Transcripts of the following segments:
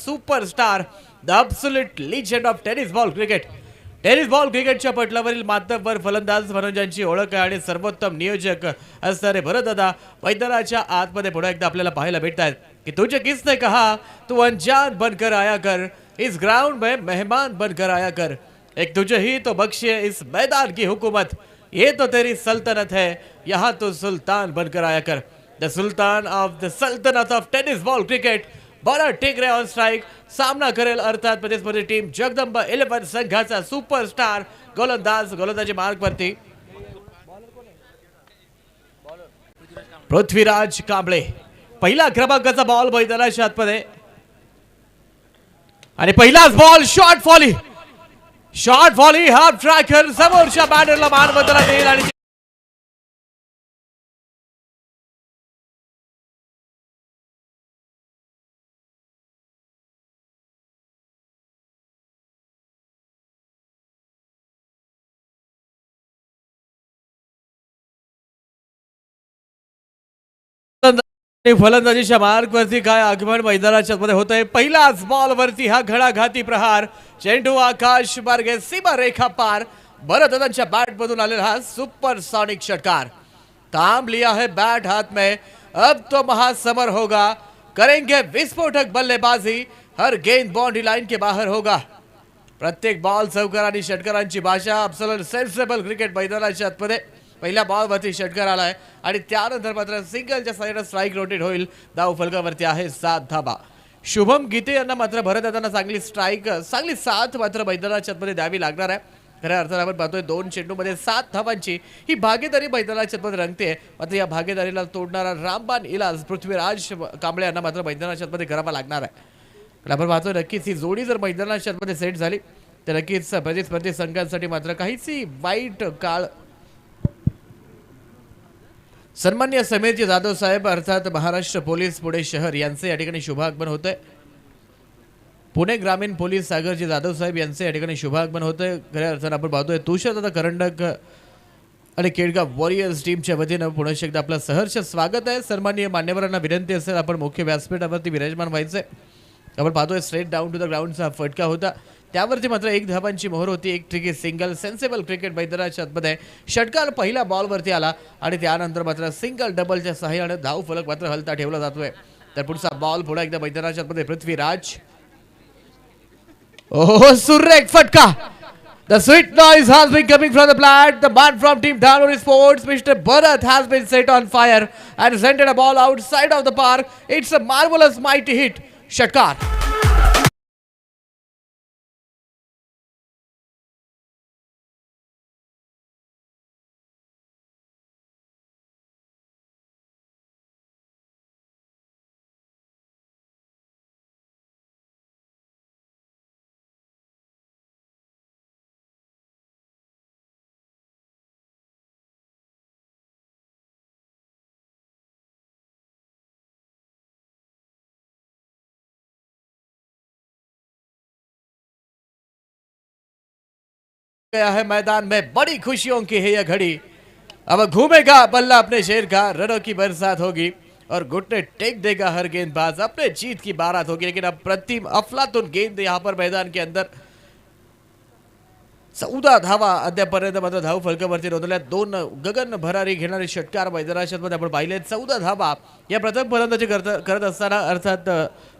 Superstar, the absolute legend of tennis ball cricket. Tennis ball क्रिकेटच्या पटलावरील मातब्बर फलंदाज म्हणून ज्यांची ओळख आहे आणि सर्वोत्तम नियोजक असणारे भरतदादा मैदानाच्या आतमध्ये पुन्हा एकदा आपल्याला पाहायला भेटतात कि तुझे किसने कहा तू अनजान बनकर आया कर, इस ग्राउंड में मेहमान बनकर आया कर, एक तुझे ही तो बख्शिए इस मैदान की हुकूमत, ये तो तेरी सल्तनत है, यहाँ तो सुल्तान बनकर आया कर. द सुल्तान ऑफ द सल्तनत ऑफ टेनिस बॉल क्रिकेट बड़ा टिकरे ऑन स्ट्राइक. सामना करेल अर्थात प्रतिस्पर्धी टीम जगदंबा 11 संघाचा सुपरस्टार गोलंदाज. गोलंदाजी मार्गवरती पृथ्वीराज कांबळे. पहिला क्रमांकाचा बॉल मैदानाच्या आतमध्ये आणि पहिलाच ball short fully half tracker समोरच्या बॅटरला मान बदला देईल आणि फलंदाजीच्या मार्गवरती काय आगमन मैदानाच्या मध्ये होत आहे. पहिलाच बॉल वरती हा घणाघाती प्रहार. चेंडू आकाश मार्गे सीमा रेखा पार. भरतदादांच्या बॅट मधून आलेला हा सुपरसॉनिक षटकार. थाम लिया है बैट हाथ में, अब तो महासमर होगा, करेंगे विस्फोटक बल्लेबाजी, हर गेंद बाउंड्री लाइन के बाहर होगा. प्रत्येक बॉल चौकार आणि षटकारांची भाषा. अब्सोल्यूट सेन्सेबल क्रिकेट मैदानाच्या आतमध्ये पहिल्या बॉलवरती षटकार आलाय आणि त्यानंतर मात्र सिंगलच्या साईडला स्ट्राईक रोटेट होईल. धाव फलकावरती आहे 7 धाबा. शुभम गीते यांना मात्र भरतदादांना चांगली साथ मात्र मैदानाच्या आतमध्ये द्यावी लागणार आहे. खऱ्या अर्थाने आपण पाहतोय 2 चेंडूमध्ये 7 धावांची ही भागीदारी मैदानाच्या आतमध्ये रंगते. मात्र या भागीदारीला तोडणारा रामबाण इलाज पृथ्वीराज कांबळे यांना मात्र मैदानाच्या आतमध्ये करावा लागणार आहे. आपण पाहतोय नक्कीच ही जोडी जर मैदानाच्या आतमध्ये सेट झाली तर नक्कीच प्रतिस्पर्धी संघांसाठी मात्र काहीच वाईट काळ. सन्मान्य समीरजी जाधव साहेब अर्थात महाराष्ट्र पोलीस पुणे शहर यांचे या ठिकाणी शुभागमन होत आहे. पुणे ग्रामीण पोलीस सागरजी जाधव साहेब यांचे या ठिकाणी शुभागमन होत आहे. खऱ्या अर्थानं आपण पाहतोय तुषारदादा करंडक आणि केडगाव वॉरियर्स टीमच्या वतीनं पुन्हा एकदा आपलं सहर्ष स्वागत आहे. सन्माननीय मान्यवरांना विनंती असेल आपण मुख्य व्यासपीठावरती विराजमान व्हायचंय. आपण पाहतोय स्ट्रेट डाऊन टू द ग्राउंडचा फटका होता, त्यावरती मात्र 1 धावांची मोहर होती. एक ट्रिकी सिंगल सेन्सेबल क्रिकेट मैदानाच्या आतमध्ये षटकार पहिल्या बॉलवरती आला आणि त्यानंतर मात्र सिंगल डबलच्या सहाय्याने धाव फलक मात्र हलता ठेवला जातोय. तर पुढचा बॉल पुन्हा एकदा मैदानाच्या आतमध्ये पृथ्वीराज. ओह सुरेख फटका. The sweet noise has been coming from the plant. The man from team Dhanuri Sports, Mr. Bharat, has been set on fire and sent a ball outside of the park. It's a marvelous mighty hit. षटकार. गया है मैदान में, बड़ी खुशियों की है यह घड़ी. अब घूमेगा बल्ला अपने शेर का, रनों की बरसात होगी और घुटने टेक देगा हर गेंदबाज, अपने जीत की बारात होगी. लेकिन अब प्रतिम अफलातून गेंद यहां पर मैदान के अंदर 14 धावा अद्यापर्यंत मात्र धाव फलकावरती नोंदवल्या. 2 गगन भरारी घेणारे षटकार मैदानाच्या मध्ये आपण पाहिले. 14 धावा या प्रथम फलंदाजी करत असताना अर्थात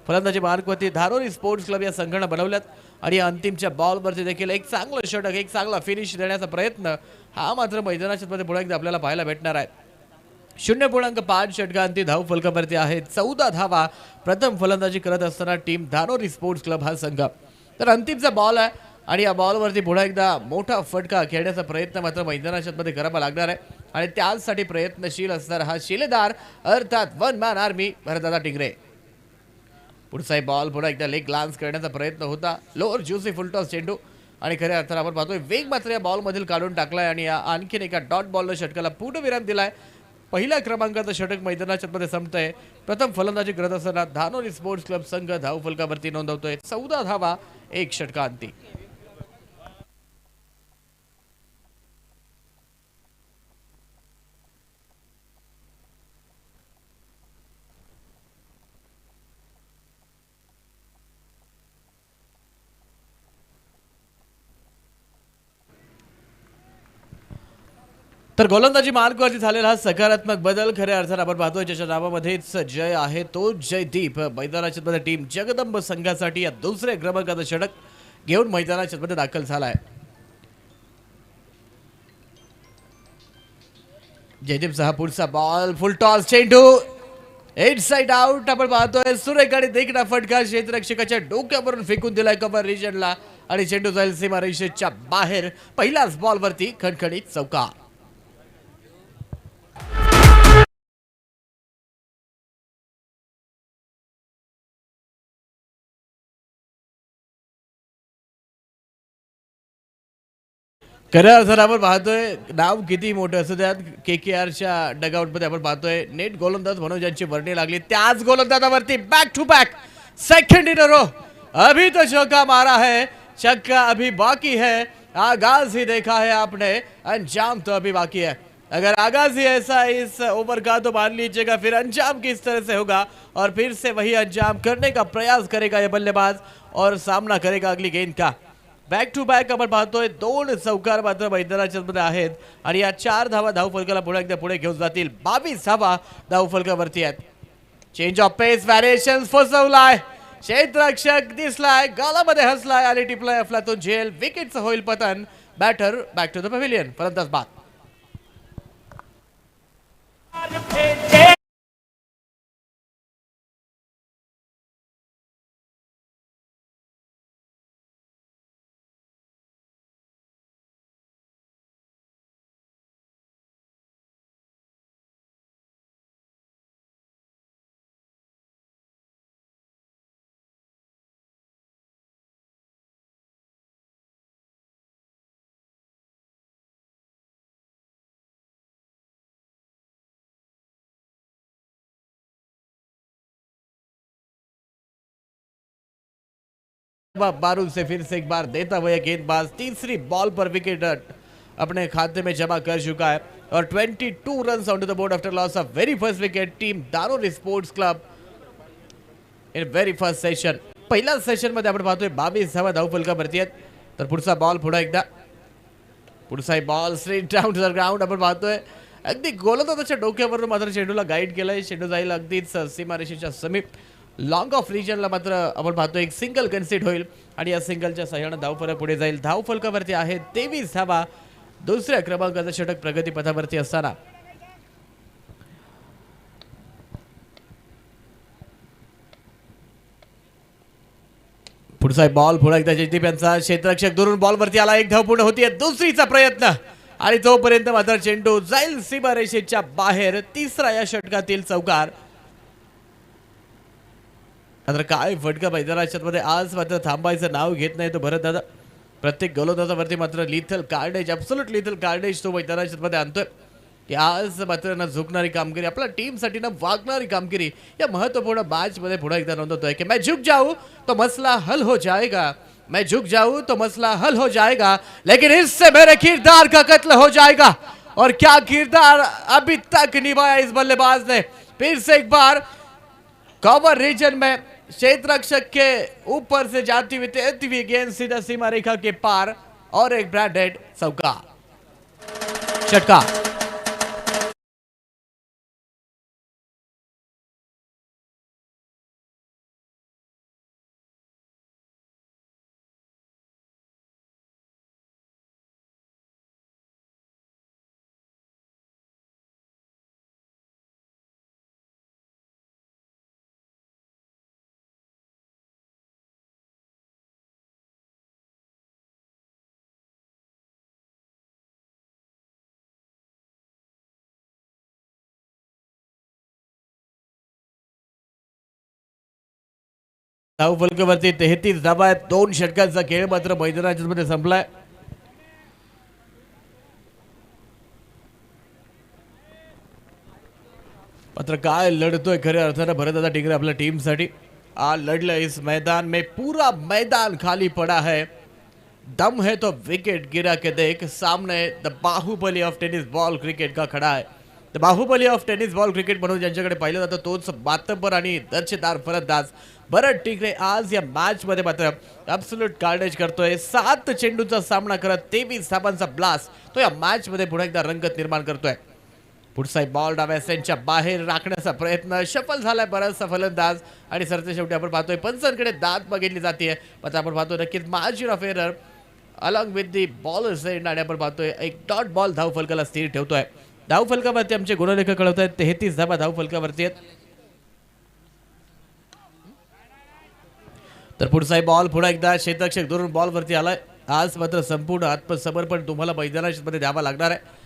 फलंदाजी मार्गवरती धानोरी स्पोर्ट्स क्लब या संघानं बनवल्यात आणि अंतिमच्या बॉलवरती देखील एक चांगलं षटक, एक चांगला फिनिश देण्याचा प्रयत्न हा मात्र मैदानाच्या मध्ये पुन्हा एकदा आपल्याला पाहायला भेटणार आहे. 0.5 षटकांती धाव फलकावरती आहे. 14 धावा प्रथम फलंदाजी करत असताना टीम धानोरी स्पोर्ट्स क्लब हा संघ. तर अंतिमचा बॉल आहे आणि या बॉलवरती पुन्हा एकदा मोठा फटका खेळण्याचा प्रयत्न मात्र मैदानाच्या मध्ये करावा लागणार आहे आणि त्यासाठी प्रयत्नशील असणारा हा शिलेदार अर्थात 1 मॅन आर्मी भरतदादा टिंगरे. पुढचा बॉल पुन्हा एकदा लेग ग्लान्स करण्याचा प्रयत्न होता. लोअर ज्युसी फुलटॉस चेंडू आणि खऱ्या अर्थानं आपण पाहतोय वेग मात्र या बॉलमधील काढून टाकलाय आणि आणखीन एका डॉट बॉलनं षटकाला पूर्णविराम दिलाय. पहिल्या क्रमांकाचं षटक मैदानाच्या मध्ये संपतंय. प्रथम फलंदाजी करत असताना धानोरी स्पोर्ट्स क्लब संघ धाव फलकावरती नोंदवतोय 14 धावा 1 षटकांती. तर गोलंदाजी मार्कवरती झालेला हा सकारात्मक बदल खऱ्या अर्थानं आपण पाहतोय, ज्याच्या नावामध्येच जय आहे तो जयदीप मैदानाच्या मध्ये टीम जगदंब संघासाठी या दुसऱ्या क्रमांकाचं षटक घेऊन मैदानाच्या मध्ये दाखल झालाय. जयदीप सहा पुढचा बॉल फुल टॉस चेंडू एट साइड आउट आपण पाहतोय. सुरेख आणि देखणा फटका क्षेत्ररक्षकाच्या डोक्यावरून फेकून दिलाय कव्हर रिजनला आणि चेंडू जाईल सीमारेषेच्या बाहेर. पहिल्याच बॉलवरती खणखणीत चौकार. खऱ्या अर्थानं आपण पाहतोय नाव किती मोठं असं त्यात KKRच्या डगआउटमध्ये आपण पाहतोय नेट गोलंदाज म्हणून ज्यांची वर्णी लागली त्याच गोलंदाजावरती back to back second in a row. अभी तो चौका मारा है, छक्का अभी बाकी है. आगाज ही देखा है आपने, अंजाम तो अभी बाकी है. अगर आगाज ही ऐसा इस ओवर का तो मान लीजिएगा फिर अंजाम किस तरह से होगा और फिर से वही अंजाम करने का प्रयास करेगा ये बल्लेबाज और सामना करेगा अगली गेंद का. बॅक टू बॅक आपण पाहतोय दोन चौकार मात्र मैदानाच्या मध्ये आहेत आणि या 4 धावा धावफलकाला पुढे एकदा पुढे घेऊन जातील. 22 धावा धावफलकावरती आहेत. चेंज ऑफ पेस व्हॅरिएशन फसवलाय, क्षेत्ररक्षक दिसलाय, गालामध्ये हसलाय आणि टिपलाय अफलातून झेल. विकेटचं होईल पतन. Batter back to the pavilion. फलंदाज बाद. बारूद से फिर से एक बार देता हुआ गेंदबाज तीसरी बॉल पर विकेट अपने खाते में जमा कर चुका है और 22 runs on to the board after loss of very first wicket. Team Danori sports club in very first session. पहिल्या सेशन मध्ये आपण पाहतोय 22 धावा धावफलकावरती आहेत. तर पुढचा बॉल पुढे एकदा पुढचा ball straight down to the ground आपण पाहतोय. अगदी गोलंदाजाच्या डोक्यावरून मात्र चेंडूला गाईड केलंय. चेंडू जाईल अगदीच सीमारेषेच्या समीप. लॉंग ऑफ रिजनला मात्र आपण पाहतो एक सिंगल कन्सिड होईल आणि या सिंगलच्या सहाय्याने धावफलक पुढे जाईल. धावफलकावरती आहे 23 धावा. दुसऱ्या क्रमांकाचं षटक प्रगतीपथावरती असताना पुढचा बॉल पुढे एकदा जयदीप यांचा क्षेत्ररक्षक दुरून बॉलवरती आला. एक धाव पूर्ण होतीये. दुसरीचा प्रयत्न आणि तोपर्यंत मात्र चेंडू जाईल सीमारेषेच्या बाहेर. तिसरा या षटकातील चौकार. मात्र काय फटका मैदानाच्या मध्ये आज मात्र थांबायचं नाव घेत नाही तो भरत दादा. प्रत्येक गोलंदाजावरती मात्र लिथल कार्डेज ॲब्सोल्यूट लिथल कार्डेज तो मैदानाच्या मध्ये आणतोय की आज मात्र न झुकणारी कामगिरी आपल्या टीमसाठी न वागणारी कामगिरी या महत्वपूर्ण मॅच मध्ये पुन्हा एकदा नोंदवतोय की मैं झुक जाऊं तो मसला हल हो जाएगा, मैं झुक जाऊं तो मसला हल हो जाएगा, लेकिन इससे मेरे किरदार का कत्ल हो जाएगा. और क्या किरदार अभी तक निभाया इस बल्लेबाज ने. फिर से एक बार कवर रीजन में क्षेत्ररक्षक के ऊपर से जाती हुई तैरती हुई गेंद सीधा सीमा रेखा के पार और एक ब्रैंडेड चौका षटका. धावफलकावरती 33 धावा आहेत. 2 षटकांचा खेळ मात्र मैदानाच्या मध्ये संपलाय. मात्र काय लढतोय खऱ्या अर्थानं भरतदादा टिंगरे आपल्या टीमसाठी. लड़ला इस मैदान में, पूरा मैदान खाली पड़ा है. दम है तो विकेट गिरा के देख. सामने the Baahubali of tennis ball cricket का खड़ा है. The Baahubali of tennis ball cricket म्हणून ज्यांच्याकडे पाहिलं जातं तोच मातब्बर आणि दर्जेदार फलंदाज भरत टिकरे आज या मॅच मध्ये मात्र ॲब्सोल्यूट कार्नेज करतोय. 7 चेंडूचा सामना करत 23 धावांचा ब्लास्ट तो या मॅच मध्ये पुन्हा एकदा रंगत निर्माण करतोय. पुढचा बॉल डाव्या सेंटच्या बाहेर राखण्याचा प्रयत्न सफल झालाय बराचसा फलंदाज आणि सरते शेवटी आपण पाहतोय पंचांकडे दाद बघितली जाते. मात्र आपण पाहतोय नक्कीच margin of error along with the bowler send आणि आपण पाहतोय एक डॉट बॉल धावफलकाला स्थिर ठेवतोय. धावफलकावरती आमचे गुणलेखक कळवत आहेत 33 धावा धावफलकावरती आहेत. तर पुढचा बॉल पुन्हा एकदा क्षेत्ररक्षक दुरून बॉलवरती आलाय. आज मात्र संपूर्ण आत्मसमर्पण तुम्हाला मैदानामध्ये द्यावा लागणार आहे.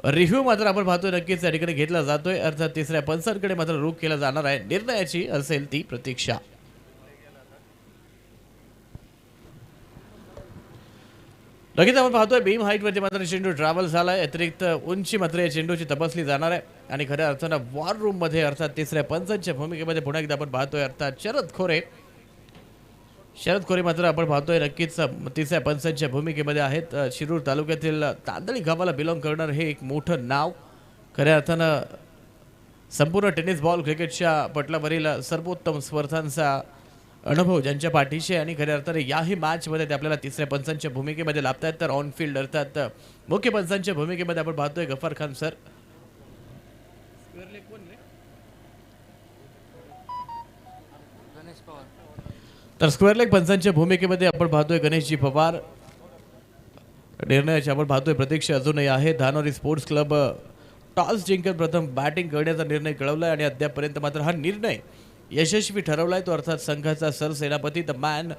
रिव्ह्यू मात्र आपण पाहतोय नक्कीच या ठिकाणी घेतला जातोय. अर्थात तिसऱ्या पंचांकडे मात्र रुख केला जाणार आहे. निर्णयाची असेल ती प्रतीक्षा. नक्कीच आपण पाहतोय बीम हाईट वरती मात्र चेंडू ट्रॅव्हल झालाय. अतिरिक्त उंची मात्र या चेंडूची तपासली जाणार आहे आणि खऱ्या अर्थानं वॉर रूम मध्ये अर्थात तिसऱ्या पंचांच्या भूमिकेमध्ये पुन्हा एकदा आपण पाहतोय अर्थात शरद खोरे मात्र आपण पाहतोय नक्कीच तिसऱ्या पंचांच्या भूमिकेमध्ये आहेत. शिरूर तालुक्यातील तांदळी गावाला बिलॉंग करणार हे एक मोठं नाव. खऱ्या अर्थानं संपूर्ण टेनिस बॉल क्रिकेटच्या पटलावरील सर्वोत्तम स्पर्धांचा अनुभव ज्यांच्या पाठीशी आणि खऱ्या अर्थाने याही मॅचमध्ये ते आपल्याला तिसऱ्या पंचांच्या भूमिकेमध्ये लाभत आहेत. तर ऑन फील्ड अर्थात मुख्य पंचांच्या भूमिकेमध्ये आपण पाहतोय गफार खान सर. तर स्क्वेअर लेग पंचांच्या भूमिकेमध्ये आपण पाहतोय गणेशजी पवार. निर्णयाची आपण पाहतोय प्रतीक्षा अजूनही आहे. धानोरी स्पोर्ट्स क्लब टॉस जिंकून प्रथम बॅटिंग करण्याचा निर्णय कळवलाय आणि अद्यापपर्यंत मात्र हा निर्णय यशस्वी ठरवलाय. तो अर्थात संघाचा सरसेनापती the man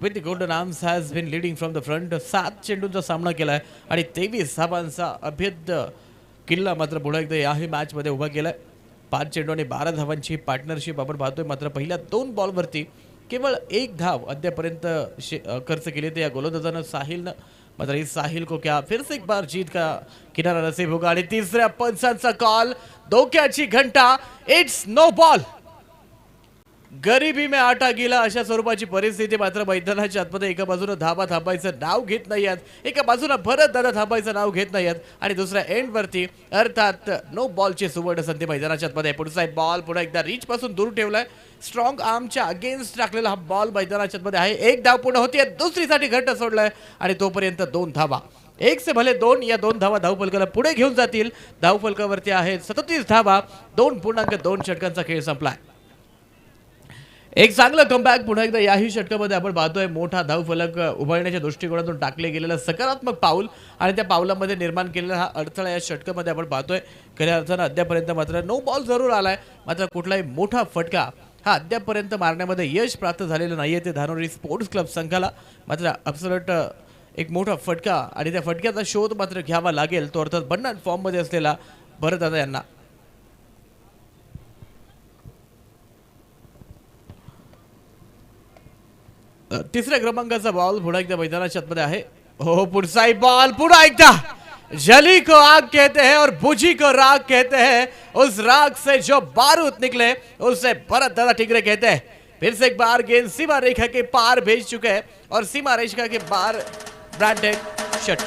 with the golden arms has been leading from the front. 7 चेंडूंचा सामना केलाय आणि 23 धावांचा अभेद्य किल्ला मात्र पुन्हा एकदा याही मॅचमध्ये उभा केलाय. 5 चेंडू आणि 12 धावांची पार्टनरशिप आपण पाहतोय. मात्र पहिल्या 2 बॉलवरती केवळ 1 धाव अद्यापर्यंत खर्च केली. ते या गोलंदाजानं साहिलनं. मात्र इस साहिल को क्या फिर से एक बार जीत का किनारा नसीब होगा. आणि तिसऱ्या पंचांचा कॉल धोक्याची घंटा. It's no ball. गरिबी में आटा गेला अशा स्वरूपाची परिस्थिती मात्र मैदानाच्या आतमध्ये. एका बाजूला धाबा थांबायचं नाव घेत नाही आहेत, एका बाजूला भरत दादा थांबायचं नाव घेत नाही आहेत आणि दुसऱ्या एंडवरती अर्थात नो बॉलची सुवर्ण संधी मैदानाच्या आतमध्ये. पुढचा बॉल पुन्हा एकदा रीच पासून दूर ठेवलाय. स्ट्रॉंग आर्मच्या अगेन्स्ट टाकलेला हा बॉल मैदानाच्या आतमध्ये आहे. 1 धाव पूर्ण होती, दुसरीसाठी घट्ट सोडलाय आणि तोपर्यंत 2 धावा. 1 से भले 2 या 2 धावा धावफलकाला पुढे घेऊन जातील. धावफलकावरती आहे 37 धावा. 2.2 षटकांचा खेळ संपलाय. एक चांगलं कमबॅक पुन्हा एकदा याही षटकामध्ये आपण पाहतोय. मोठा धावफलक उभारण्याच्या दृष्टिकोनातून टाकले गेलेलं सकारात्मक पाऊल आणि त्या पावलामध्ये निर्माण केलेला हा अडथळा या षटकामध्ये आपण पाहतोय. खऱ्या अर्थानं अद्यापर्यंत मात्र नो बॉल जरूर आलाय, मात्र कुठलाही मोठा फटका हा अद्यापर्यंत मारण्यामध्ये यश प्राप्त झालेलं नाहीये ते धानोरी स्पोर्ट्स क्लब संघाला. मात्र ॲब्सोल्यूट एक मोठा फटका आणि त्या फटक्याचा शोध मात्र घ्यावा लागेल तो अर्थात भन्नाट फॉर्ममध्ये असलेला भरतदादा यांना. तिसऱ्या क्रमांकाचा बॉल पुन्हा एकदा मैदानाच्या आतमध्ये आहे. हो पुढचा बॉल पुन्हा एकदा. जली को आग कहते हैं और बुझी को राग कहते हैं. उस राग से जो बारूद निकले उसे भरत दादा टिकरे कहते हैं. फिर से एक बार गेंद सीमा रेखा के पार भेज चुके हैं और सीमा रेखा के पार ब्रांडेड शट.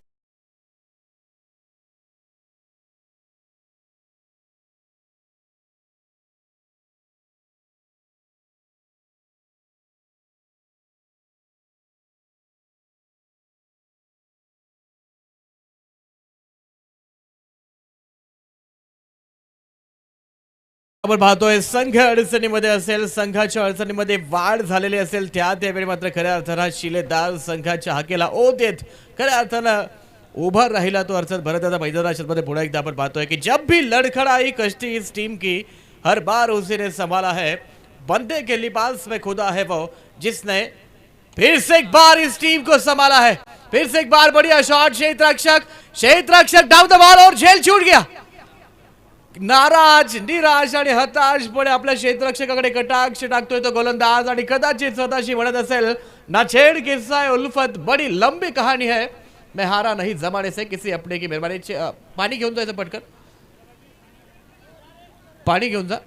आपण पाहतोय संघ अडचणीमध्ये असेल, संघाच्या अडचणीमध्ये वाढ झालेली असेल त्यावेळी मात्र खऱ्या अर्थानं शिलेदार संघाच्या हाकेला ओ देत खऱ्या अर्थानं उभा राहिला तो अर्थात भरतदादा मैदानाच्या मध्ये. पुन्हा एकदा आपण पाहतोय की जब भी लड़खड़ाई कश्ती इस टीम की हर बार उसी ने संभाला है. बंदे के लिबास में खुदा है वो जिसने फिर से एक बार इस टीम को संभाला है. फिर से एक बार बढ़िया शॉट. क्षेत्ररक्षक डाउन द बॉल और झेल छूट गया. नाराज, निराश आणि हताशपणे आपल्या क्षेत्ररक्षकाकडे कटाक्ष टाकतोय तो गोलंदाज आणि कदाचित स्वतःशी म्हणत असेल ना छेड किस्सा है उल्फत बड़ी लंबी कहानी है. मैं हारा नहीं जमाने से किसी अपने की मेहरबानी. पाणी घेऊन जायचं पटकन, पाणी घेऊन जा.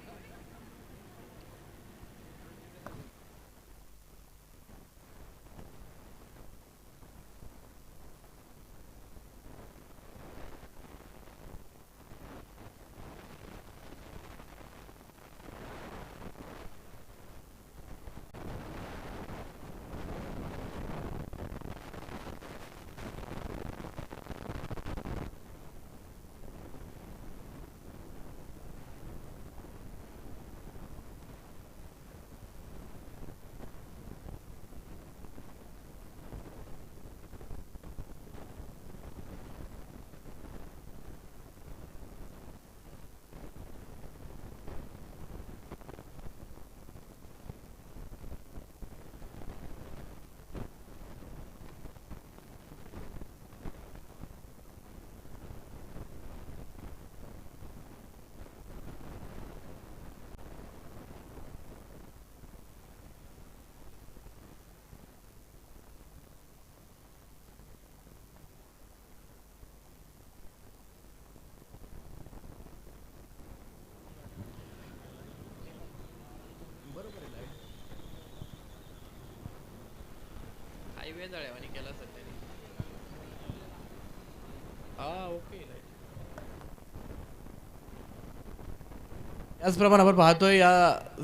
याचप्रमाणे आपण पाहतोय या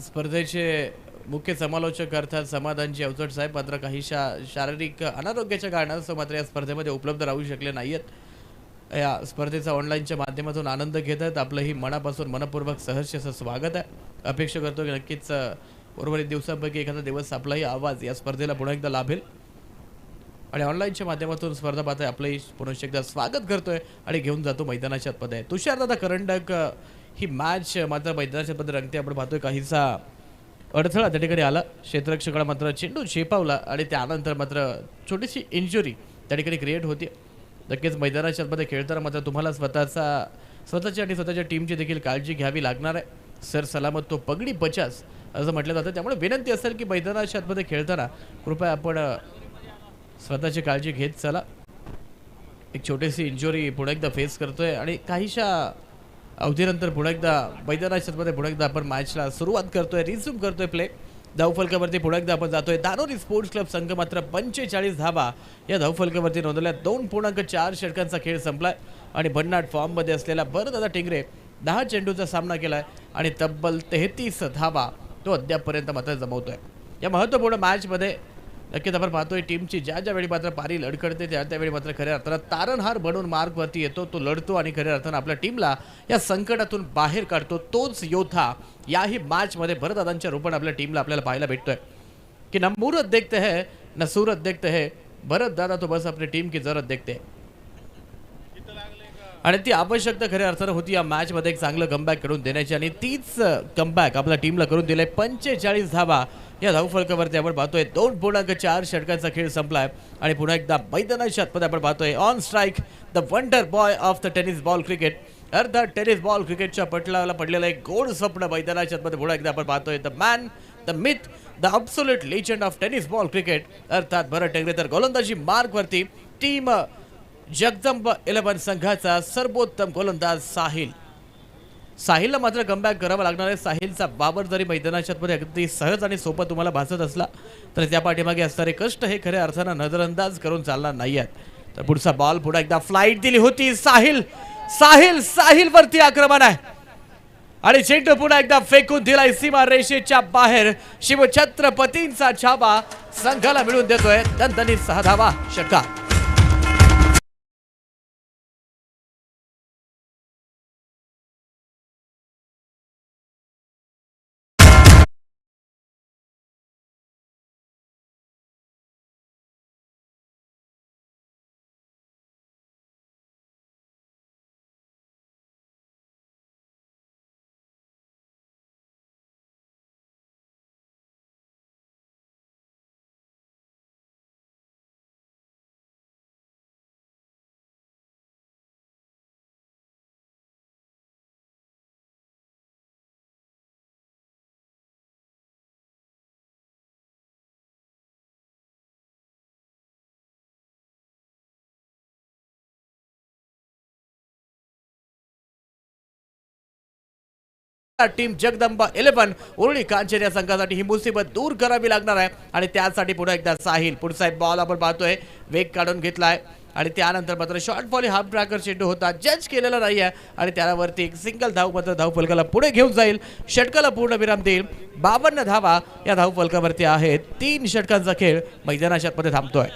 स्पर्धेचे मुख्य समालोचक अर्थात समाधानजी अवचट साहेब मात्र काही शारीरिक अनारोग्याच्या कारणास्तव मात्र या स्पर्धेमध्ये उपलब्ध राहू शकले नाहीत। या स्पर्धेचा ऑनलाईनच्या माध्यमातून आनंद घेत आहेत। आपलंही मनापासून मनपूर्वक सहर्ष असं स्वागत आहे। अपेक्षा करतो की नक्कीच उर्वरित दिवसांपैकी एखादा दिवस आपलाही आवाज या स्पर्धेला पुन्हा एकदा लाभेल आणि ऑनलाईनच्या माध्यमातून स्पर्धा पाहताय आपलंही पुन्हा एकदा स्वागत करतोय आणि घेऊन जातो मैदानाच्या आतमध्ये। तुषारदादा करंडक ही मॅच मात्र मैदानाच्या आतमध्ये रंगते। आपण पाहतोय काहीसा अडथळा त्या ठिकाणी आला, क्षेत्ररक्षकाला मात्र चेंडू झेपावला आणि त्यानंतर मात्र छोटीशी इंजुरी त्या ठिकाणी क्रिएट होती। नक्कीच मैदानाच्या आतमध्ये खेळताना मात्र तुम्हाला स्वतःची आणि स्वतःच्या टीमची देखील काळजी घ्यावी लागणार आहे। सर सलामत तो पगडी बचास असं म्हटलं जातं, त्यामुळे विनंती असेल की मैदानाच्या आतमध्ये खेळताना कृपया आपण स्वतःची काळजी घेत चला। एक छोटीशी इंजुरी पुन्हा एकदा फेस करतोय आणि काहीशा अवधीनंतर पुन्हा एकदा मैदानाच्या आतमध्ये पुन्हा एकदा आपण मॅचला सुरुवात करतोय, रिझ्यूम करतोय प्ले। धावफलकावरती पुन्हा एकदा आपण जातोय। दानोरी स्पोर्ट्स क्लब संघ मात्र 45 धावा या धावफलकावरती नोंदवल्या। 2.4 षटकांचा खेळ संपलाय आणि भन्नाट फॉर्ममध्ये असलेला भरतदादा टिंगरे 10 चेंडूचा सामना केलाय आणि तब्बल 33 धावा तो अद्यापपर्यंत मात्र जमवतोय। या महत्त्वपूर्ण मॅचमध्ये नक्कीच आपण पाहतोय टीमची ज्या वेळी मात्र पारी लढखडते त्यावेळी मात्र खऱ्या अर्थानं तारणहार बनून मार्कवरती येतो, तो लढतो आणि खऱ्या अर्थानं आपल्या टीमला या संकटातून बाहेर काढतो। तोच योद्धा याही मॅचमध्ये भरतदादांच्या रूपाने आपल्या टीमला आपल्याला पाहायला भेटतोय की न मूरत देखते है न सूरत देखते है, भरतदादा तो बस अपनी टीम की जरूरत देखते है आणि ती आवश्यकता खऱ्या अर्थानं होती या मॅचमध्ये एक चांगलं कमबॅक करून देण्याची आणि तीच कमबॅक आपल्या टीमला करून दिले। 45 धावा या धावफलकावरती आपण पाहतोय। 2.4 षटकांचा खेळ संपलाय आणि पुन्हा एकदा मैदानाच्या आतमध्ये आपण पाहतोय on strike the wonder boy of the tennis ball cricket, अर्थात टेनिस बॉल क्रिकेटच्या पटलाला पडलेलं एक गोड स्वप्न मैदानाच्या आतमध्ये पुन्हा एकदा आपण पाहतोय। The man, the myth, the absolute legend of tennis ball cricket अर्थात भरत टिंगरे। तर गोलंदाजी मार्कवरती टीम जगदंबा 11 संघाचा सर्वोत्तम गोलंदाज साहिलला मात्र कमबॅक करावा लागणार आहे। साहिलचा बाबर जरी मैदानाच्या आतमध्ये अगदी सहज आणि सोपं तुम्हाला भासत असला तर त्या पाठीमागे असणारे कष्ट हे खऱ्या अर्थानं नजरअंदाज करून चालणार नाही आहेत। तर पुढचा बॉल पुन्हा एकदा फ्लाईट दिली होती। साहिल वरती आक्रमण आहे आणि चेंडू पुन्हा एकदा फेकून दिलाय सीमा रेषेच्या बाहेर। शिवछत्रपतींचा छापा संघाला मिळून देतोय दणदणीत 6 धावा षटकार। टीम जगदंबा 11 उरळी कांचन या संघासाठी ही मुसीबत दूर करावी लागणार आहे आणि त्यासाठी पुन्हा एकदा साहिल पुढचा एक बॉल आपण पाहतोय वेग काढून घेतलाय आणि त्यानंतर मात्र शॉर्ट बॉल हाफ ट्रॅकर चेंडू होता, जज केलेला नाही आहे आणि त्यावरती एक सिंगल धाव मात्र धावफलकाला पुढे घेऊन जाईल, षटकाला पूर्ण विराम देईल। 52 धावा या धावफलकावरती आहेत। 3 षटकांचा खेळ मैदानाच्या आतमध्ये थांबतोय।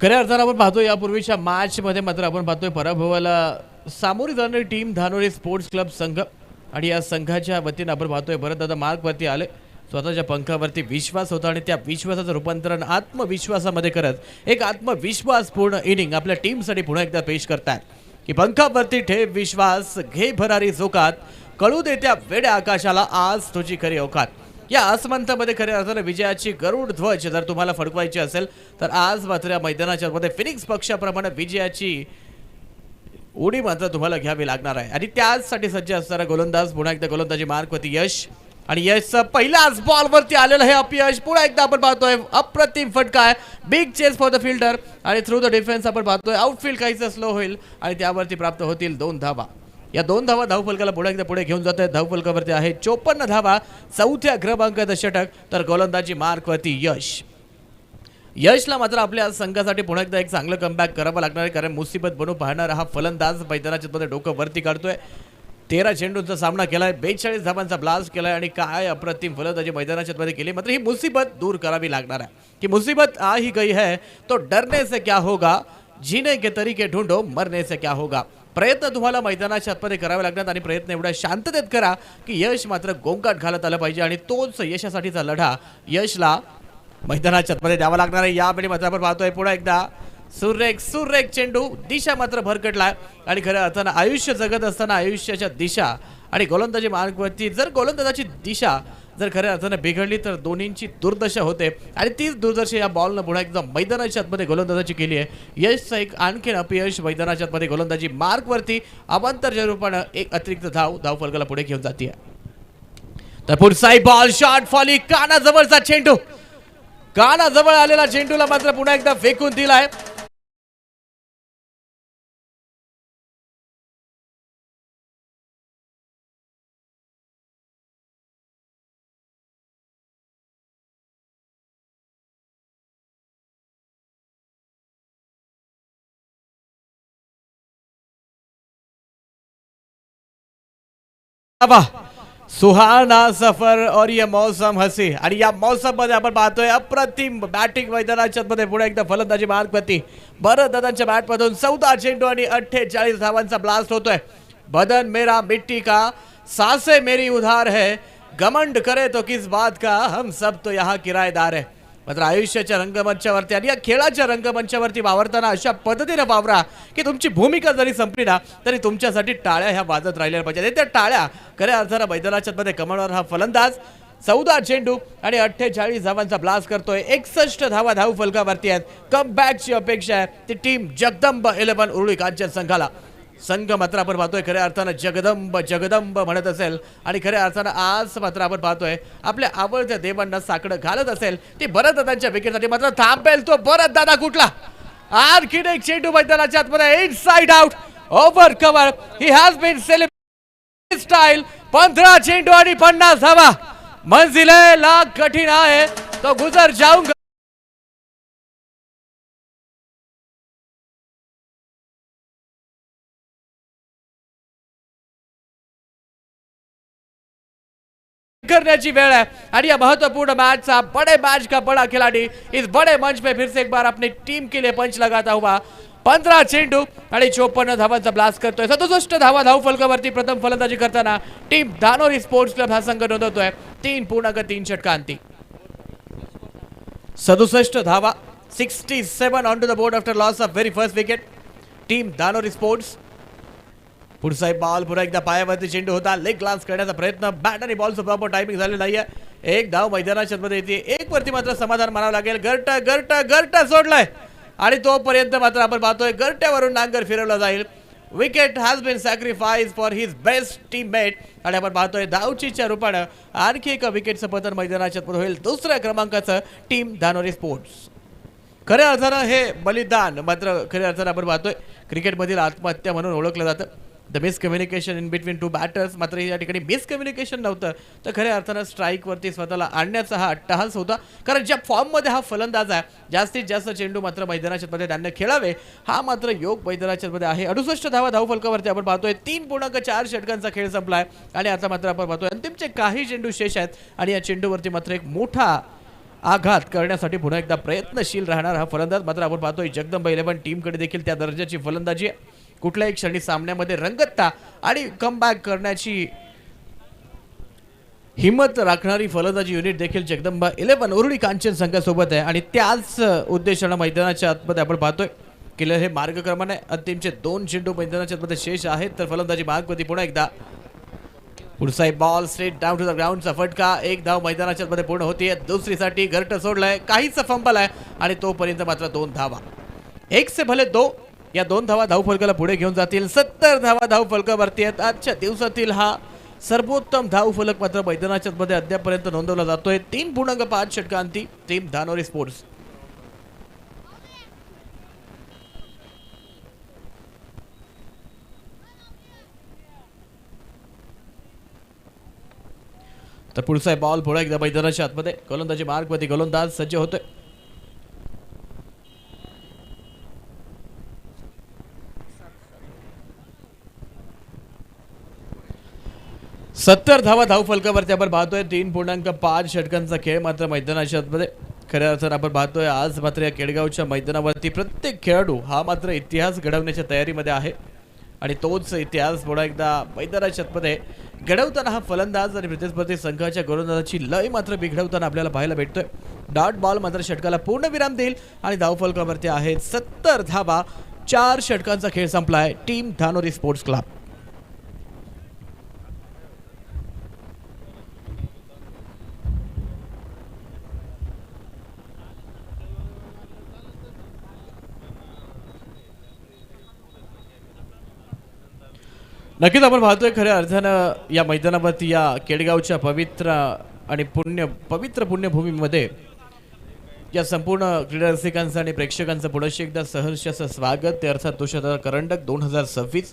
खऱ्या अर्थानं आपण पाहतो यापूर्वीच्या मॅचमध्ये मात्र आपण पाहतोय पराभवाला सामोरी जाणारी टीम धानोरी स्पोर्ट्स क्लब संघ आणि या संघाच्या वतीनं आपण पाहतोय भरतदादा मार्कवरती आले। स्वतःच्या पंखावरती विश्वास होता आणि त्या विश्वासाचं रूपांतरण आत्मविश्वासामध्ये करत एक आत्मविश्वासपूर्ण इनिंग आपल्या टीमसाठी पुन्हा एकदा पेश करतात की पंखावरती ठेव विश्वास, घे भरारी जोकात, कळू दे त्या वेड्या आकाशाला आज तुझी खरी औकात। या आसमंतामध्ये खऱ्या अर्थाने विजयाची गरुड ध्वज जर तुम्हाला फडकवायची असेल तर आज मात्र या मैदानाच्या मध्ये फिनिक्स पक्षाप्रमाणे विजयाची उडी मात्र तुम्हाला घ्यावी लागणार आहे आणि त्यासाठी सज्ज असणारा गोलंदाज पुन्हा एकदा गोलंदाजी मार्कवरती यश आणि यशचं पहिल्याच बॉलवरती आलेलं हे अपयश. पुन्हा एकदा आपण पाहतोय अप्रतिम फटका आहे, big chase for the fielder आणि थ्रू द डिफेन्स आपण पाहतोय आउटफील्ड काहीच स्लो होईल आणि त्यावरती प्राप्त होतील 2 धावा. या 2 धावा धावफलकाला पुढे एकदा पुढे घेऊन जात आहेत. धावफलकावरती आहे 54 धावा, 4थ्या क्रमांकाचं षटक, तर गोलंदाजी मार्कवरती यशला मात्र आपल्या संघासाठी पुन्हा एकदा एक चांगलं कमबॅक करावं लागणार आहे, कारण मुसीबत बनू पाहणारा हा फलंदाज मैदानाच्या मध्ये डोकं वरती काढतोय. 13 चेंडूंचा सामना केलाय, 42 धावांचा ब्लास्ट केलाय आणि काय अप्रतिम फलंदाजी मैदानाच्या मध्ये केली. मात्र ही मुसीबत दूर करावी लागणार आहे की मुसीबत आ ही गई है तो डरने से क्या होगा, जीने के तरीके ढूंढो, मरने से क्या होगा. प्रयत्न तुम्हाला मैदानाच्या आतमध्ये करावे लागतात आणि प्रयत्न एवढ्या शांततेत करा की यश मात्र गोंगाट घालत आलं पाहिजे आणि तोच यशासाठीचा लढा यशला मैदानाच्या आतमध्ये द्यावा लागणार आहे. यावेळी मात्र आपण पाहतोय पुन्हा एकदा सुरेख चेंडू, दिशा मात्र भरकटलाय आणि खऱ्या अर्थानं आयुष्य जगत असताना आयुष्याच्या दिशा आणि गोलंदाजी मार्गवरती जर गोलंदाजाची दिशा जर खऱ्या अर्थानं बिघडली तर दोन्हींची दुर्दशा होते आणि तीच दुर्दशा या बॉलनं पुन्हा एकदा मैदानाच्या आतमध्ये गोलंदाजाची केली आहे. यशचं एक आणखीन अपयश मैदानाच्या आतमध्ये गोलंदाजी मार्कवरती अवांतरच्या रूपानं एक अतिरिक्त धावफलकाला पुढे घेऊन जाते. तर पुढचा बॉल शॉट फॉली, कानाजवळचा चेंडू, कानाजवळ आलेला चेंडूला मात्र पुन्हा एकदा फेकून दिलाय. सुहाना सफर और ये मौसम हसी आणि या मौसम मध्ये आपण पाहतोय अप्रतिम बॅटिंग मैदानाच्या मध्ये पुढे एकदा फलंदाजी मार्गवरती भरत दादांच्या बॅट मधून 14 चेंडू आणि 48 धावांचा ब्लास्ट होतोय. बदन मेरा मिट्टी का, सांसें मेरी उधार है, घमंड करे तो किस बात का, हम सब तो यहाँ किराएदार है. मात्र आयुष्याच्या रंगमंचावरती आणि या खेळाच्या रंगमंचावरती वावरताना अशा पद्धतीने वावरा की तुमची भूमिका जरी संपली ना तरी तुमच्यासाठी टाळ्या ह्या वाजत राहिल्या पाहिजेत. त्या टाळ्या खऱ्या अर्थानं मैदानाच्या मध्ये कमावणार हा फलंदाज 14 चेंडू आणि 48 धावांचा ब्लास्ट करतोय. 61 धावा धावफलकावरती आहेत. कमबॅकची अपेक्षा आहे ती टीम जगदंब 11 उरुळी कांचन संघाला. संघ मात्र आपण पाहतोय खऱ्या अर्थानं जगदंब म्हणत असेल आणि खऱ्या अर्थानं आज मात्र आपण पाहतोय आपल्या आवडत्या देवांना साकडं घालत असेल ती भरत दादांच्या विकेटसाठी मात्र थांबेल तो भरत दादा कुठला. आणखीन एक चेंडू मैदानाच्या आतमध्ये inside out over cover. He has been celebrated style. 15 चेंडू आणि 50 धावा. मंजिलेला कठीण आहे तो गुजर जाऊंगा करण्याची वेळ है और यह महत्वपूर्ण मैच था. बड़े मैच का बड़ा खिलाड़ी इस बड़े मंच पे फिर से एक बार अपनी टीम के लिए पंच लगाता हुआ. 15 चेंडू आणि 54 धावांचा ब्लास्ट करतोय. 67 धावा धावफलकावरती प्रथम फलंदाजी करताना टीम धानोरी स्पोर्ट्स क्लब हा संघ नोंदवतोय 3.3 षटकांती. 67 धावा, 67 on to the board after loss of very first wicket. Team Dhanori sports. पुढचा बॉल पुन्हा एकदा पायावरती चेंडू होता, लेग ग्लान्स करण्याचा प्रयत्न, बॅट आणि बॉलचं प्रॉपर टायमिंग झालेलं नाहीये. एक धाव मैदानाच्या मध्ये येते. एक वरती मात्र समाधान मानावं लागेल. गर्ट सोडलाय आणि तोपर्यंत मात्र आपण पाहतोय गर्ट्यावरून नांगर फिरवला जाईल. Wicket has been sacrifice for his best teammate आणि आपण पाहतोय धावचीच्या रूपानं आणखी एका विकेटचं पतन मैदानाच्या मध्ये होईल. दुसऱ्या क्रमांकाचं टीम धानोरी स्पोर्ट्स. खऱ्या अर्थानं हे बलिदान मात्र खऱ्या अर्थानं आपण पाहतोय क्रिकेटमधील आत्महत्या म्हणून ओळखलं जातं. The miscommunication in between 2 batters. मात्र या ठिकाणी मिसकम्युनिकेशन नव्हतं तर खऱ्या अर्थानं स्ट्राईकवरती स्वतःला आणण्याचा हा अट्टहास होता. कारण ज्या फॉर्ममध्ये हा फलंदाज आहे जास्तीत जास्त चेंडू मात्र मैदानाच्या मध्ये त्यांना खेळावे हा मात्र योग मैदानाच्या मध्ये आहे. 68 धावा धावफलकावरती आपण पाहतोय. 3.4 षटकांचा खेळ संपलाय आणि आता मात्र आपण पाहतोय अंतिमचे काही चेंडू शेष आहेत आणि या चेंडूवरती मात्र एक मोठा आघात करण्यासाठी पुन्हा एकदा प्रयत्नशील राहणार हा फलंदाज. मात्र आपण पाहतोय जगदंब 11 टीमकडे देखील त्या दर्जाची फलंदाजी आहे. कुठल्याही क्षणी सामन्यामध्ये रंगतता आणि कमबॅक करण्याची हिम्मत राखणारी फलंदाजी युनिट देखील जगदंब 11 उरुळी कांचन संघासोबत आहे आणि त्याच उद्देशाने मैदानाच्या आतमध्ये आपण पाहतोय की हे मार्गक्रमण आहे. अंतिमचे 2 चेंडू मैदानाच्या आतमध्ये शेष आहेत तर फलंदाजी मार्गवरती पुन्हा एकदा. पुढचा ball straight down to the ग्राउंडचा फटका. एक धाव मैदानाच्या मध्ये पूर्ण होतीये. दुसरीसाठी घरट सोडलाय, काहीच फंबल आहे आणि तोपर्यंत मात्र 2 धावा. 1 से भले 2 या 2 धावा धावफलकाला पुढे घेऊन जातील. 70 धावा धावफलकावरती आहेत. आजच्या दिवसातील हा सर्वोत्तम धाव फलक मात्र मैदानाच्या मध्ये अद्यापर्यंत नोंदवला जातोय 3.5 षटकांती टीम धानोरी स्पोर्ट्स. तर पुढचा बॉल पुढे एकदा मैदानाच्या आतमध्ये गोलंदाजी मार्गवरती गोलंदाज सज्ज होतोय. सत्तर धावा धाव फलकावरती आपण पाहतोय 3.5 षटकांचा खेळ मात्र मैदानाच्या आतमध्ये. खऱ्या अर्थानं आपण पाहतोय आज मात्र या केडगावच्या मैदानावरती प्रत्येक खेळाडू हा मात्र इतिहास घडवण्याच्या तयारीमध्ये आहे आणि तोच इतिहास पुन्हा एकदा मैदानाच्या आतमध्ये घडवताना हा फलंदाज आणि प्रतिस्पर्धी संघाच्या गोलंदाजाची लय मात्र बिघडवताना आपल्याला पाहायला भेटतोय. डॉट बॉल मात्र षटकाला पूर्ण विराम देईल आणि धावफलकावरती आहेत 70 धावा. 4 षटकांचा खेळ संपलाय टीम धानोरी स्पोर्ट्स क्लब. नक्कीच आपण पाहतोय खऱ्या अर्थानं या मैदानावरती या केडगावच्या पवित्र आणि पवित्र पुण्यभूमीमध्ये या संपूर्ण क्रीडा रसिकांचं आणि प्रेक्षकांचं पुढे एकदा सहर्ष असं स्वागत ते अर्थात तुषार करंडक 2026.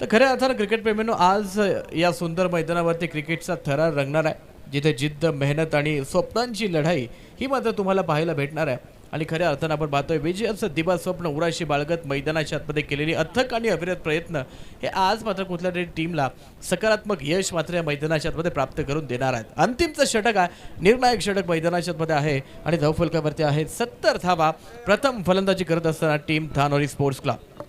तर खऱ्या अर्थानं क्रिकेट प्रेमींनो आज या सुंदर मैदानावरती क्रिकेटचा थरार रंगणार आहे जिथे जिद्द मेहनत आणि स्वप्नांची लढाई ही मात्र तुम्हाला पाहायला भेटणार आहे. आणि खऱ्या अर्थानं आपण पाहतोय विजयाचं दिवा स्वप्न उराशी बाळगत मैदानाच्या आतमध्ये केलेली अथक आणि अविरत प्रयत्न हे आज मात्र कुठल्या तरी टीमला सकारात्मक यश मात्र या मैदानाच्या आतमध्ये प्राप्त करून देणार आहेत. अंतिमचं षटक आहे निर्णायक षटक मैदानाच्या आतमध्ये आहे आणि धावफलकावरती आहे 70 धावा. प्रथम फलंदाजी करत असताना टीम धानोरी स्पोर्ट्स क्लब.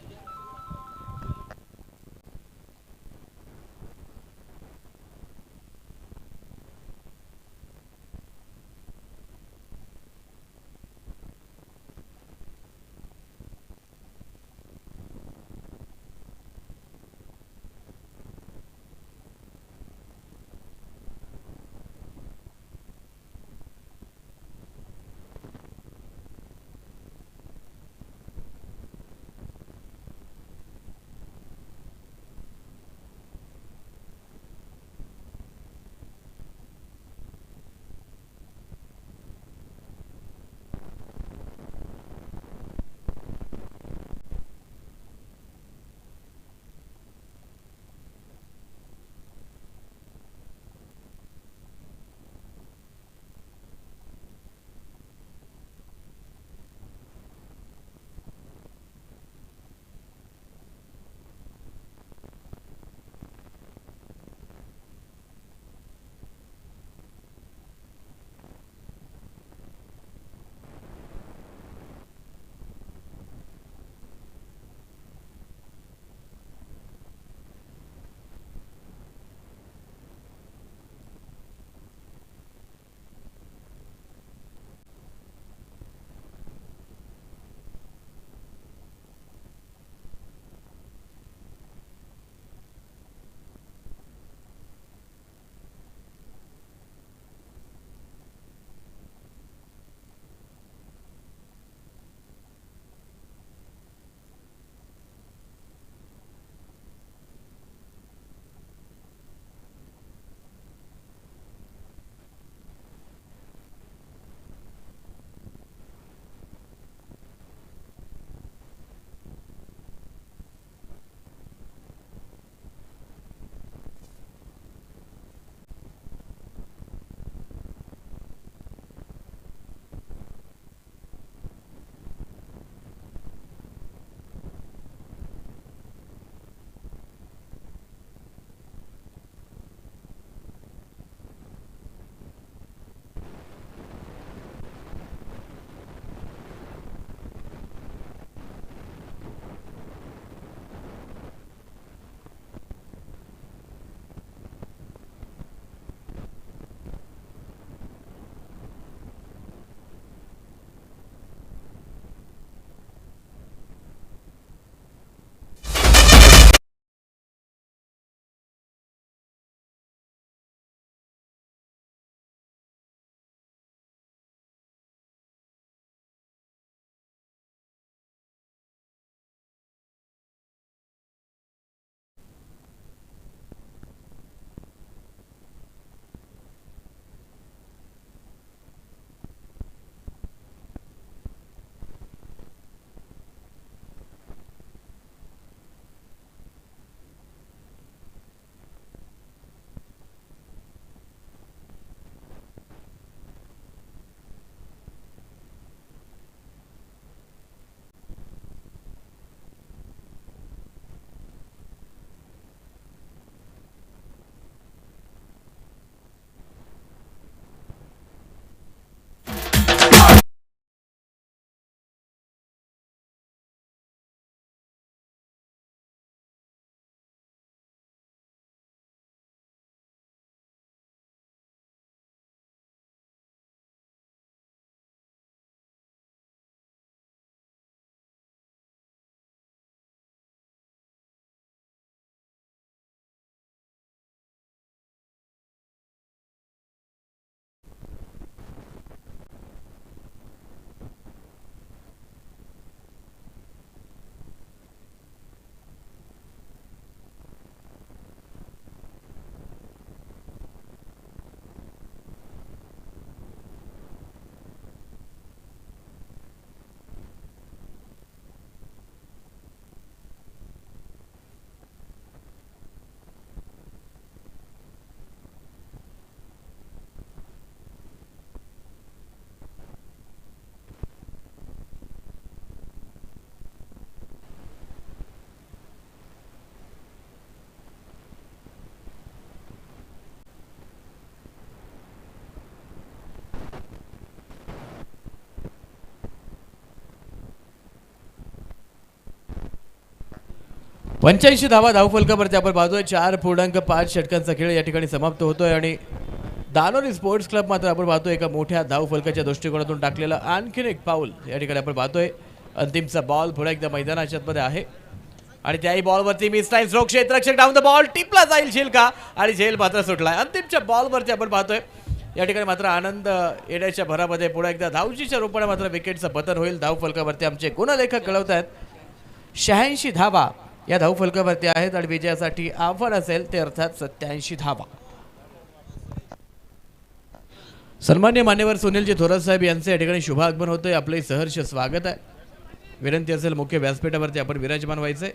85 धावा धावफलकावरती आपण पाहतोय. 4.5 षटकांचा खेळ या ठिकाणी समाप्त होतोय आणि दानोरी स्पोर्ट्स क्लब मात्र आपण पाहतोय एका मोठ्या धावफलकाच्या दृष्टिकोनातून टाकलेलं आणखीन एक पाऊल या ठिकाणी आपण पाहतोय. अंतिमचा बॉल पुढे एकदा मैदानाच्या मध्ये आहे आणि त्याही बॉलवरती मिस टाइम स्ट्रोक क्षेत्ररक्षक डाऊन द बॉल टिपला जाईल झेल का आणि झेल मात्र सुटलाय. अंतिमच्या बॉलवरती आपण पाहतोय या ठिकाणी मात्र आनंद येण्याच्या भरामध्ये पुढे एकदा धावचीच्या रूपाने मात्र विकेटचं पतन होईल. धावफलकावरती आमचे गुणलेखक कळवत आहेत 86 धावा या धावफलकावरती आहेत आणि विजयासाठी आव्हान असेल ते अर्थात 87 धावा. सन्मान्य मान्यवर सुनीलजी थोरात साहेब यांचे या ठिकाणी शुभ आगमन होतंय. आपले सहर्ष स्वागत आहे. विनंती असेल मुख्य व्यासपीठावरती आपण विराजमान व्हायचंय.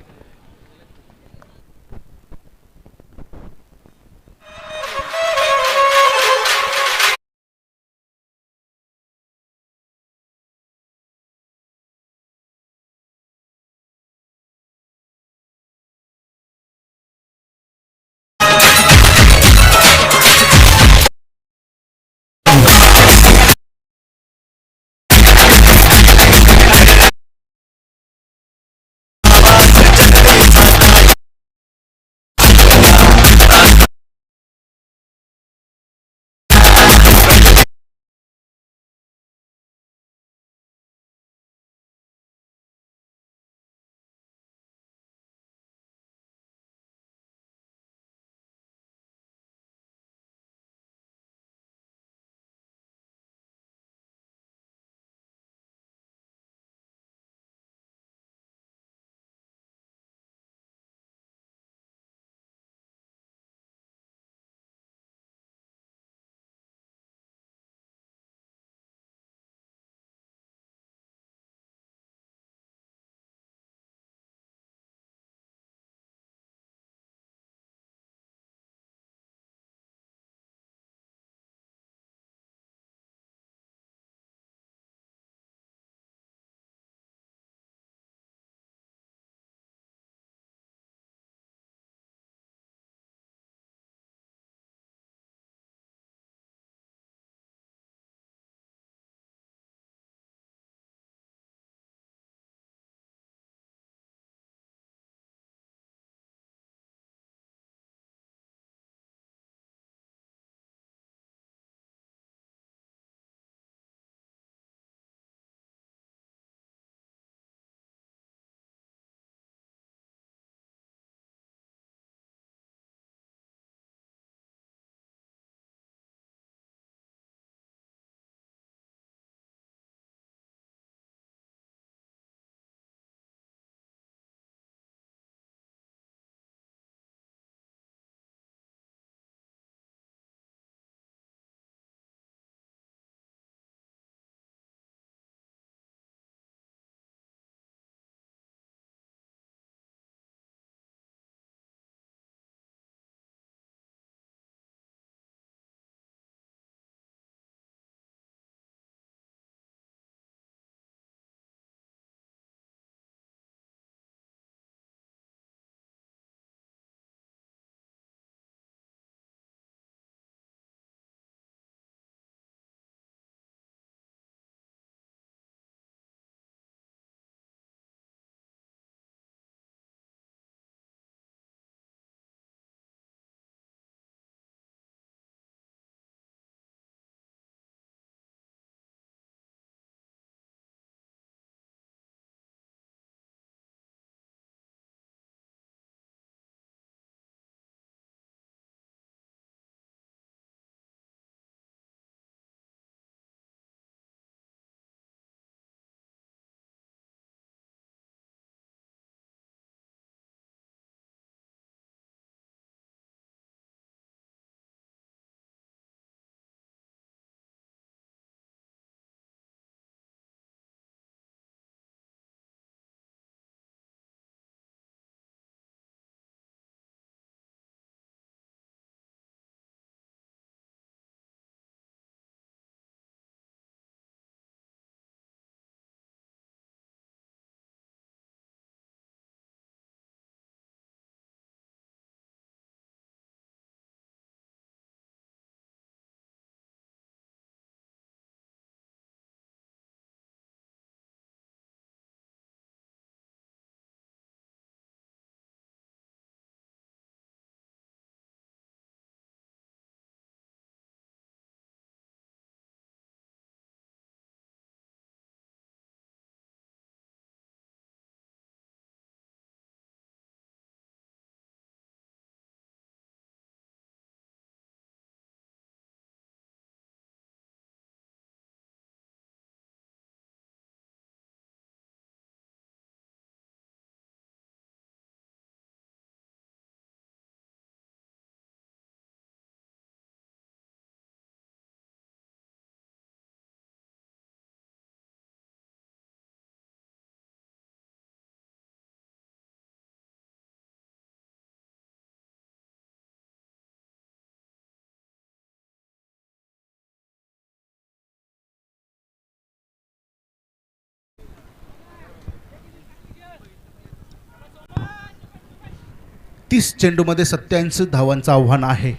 30 चेंडूमध्ये 87 धावांचं आव्हान आहे.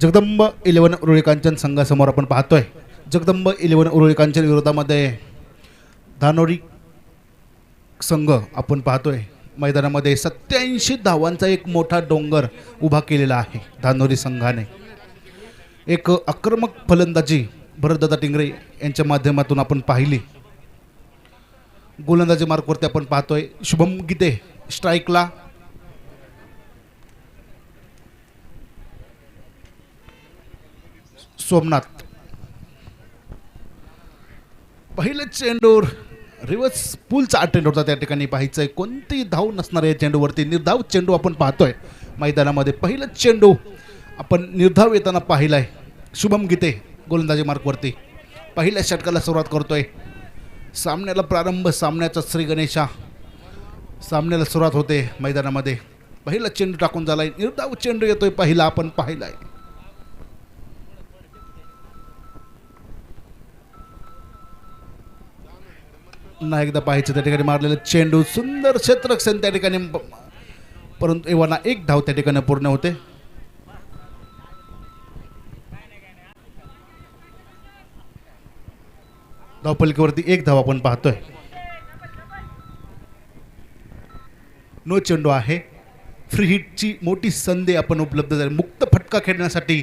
जगदंब 11 उरुळी कांचन संघासमोर आपण पाहतोय. जगदंब 11 उरुळी कांचन विरोधामध्ये धानोरी संघ आपण पाहतोय. मैदानामध्ये 87 धावांचा एक मोठा डोंगर उभा केलेला आहे धानोरी संघाने. एक आक्रमक फलंदाजी भरतदादा टिंगरे यांच्या माध्यमातून आपण पाहिली. गोलंदाजी मार्कवरती आपण पाहतोय शुभम गीते स्ट्राईकला, सोमनाथ पहिलं चेंडूर रिव्हर्स पुलचा अटेंड होता त्या ठिकाणी. पाहायचंय कोणतीही धाव नसणार या चेंडूवरती. निर्धाव चेंडू आपण पाहतोय मैदानामध्ये. पहिलं चेंडू आपण निर्धाव येताना पाहिलाय. शुभम गीते गोलंदाजी मार्कवरती पहिल्या षटकाला सुरुवात करतोय. सामन्याला प्रारंभ, सामन्याचा श्री गणेशा सामन्याला सुरुवात होते मैदानामध्ये. पहिला चेंडू टाकून झालाय. निर्धाव चेंडू येतोय पहिला आपण पाहिलाय. पुन्हा एकदा पाहायचं त्या ठिकाणी मारलेलं चेंडू सुंदर क्षेत्ररक्षण त्या ठिकाणी, परंतु एव्हाना एक धाव त्या ठिकाणी पूर्ण होते. धावफलकीवरती एक धाव आपण पाहतोय. नो चेंडू आहे. फ्री हिटची मोठी संधी आपण उपलब्ध झाली. मुक्त फटका खेळण्यासाठी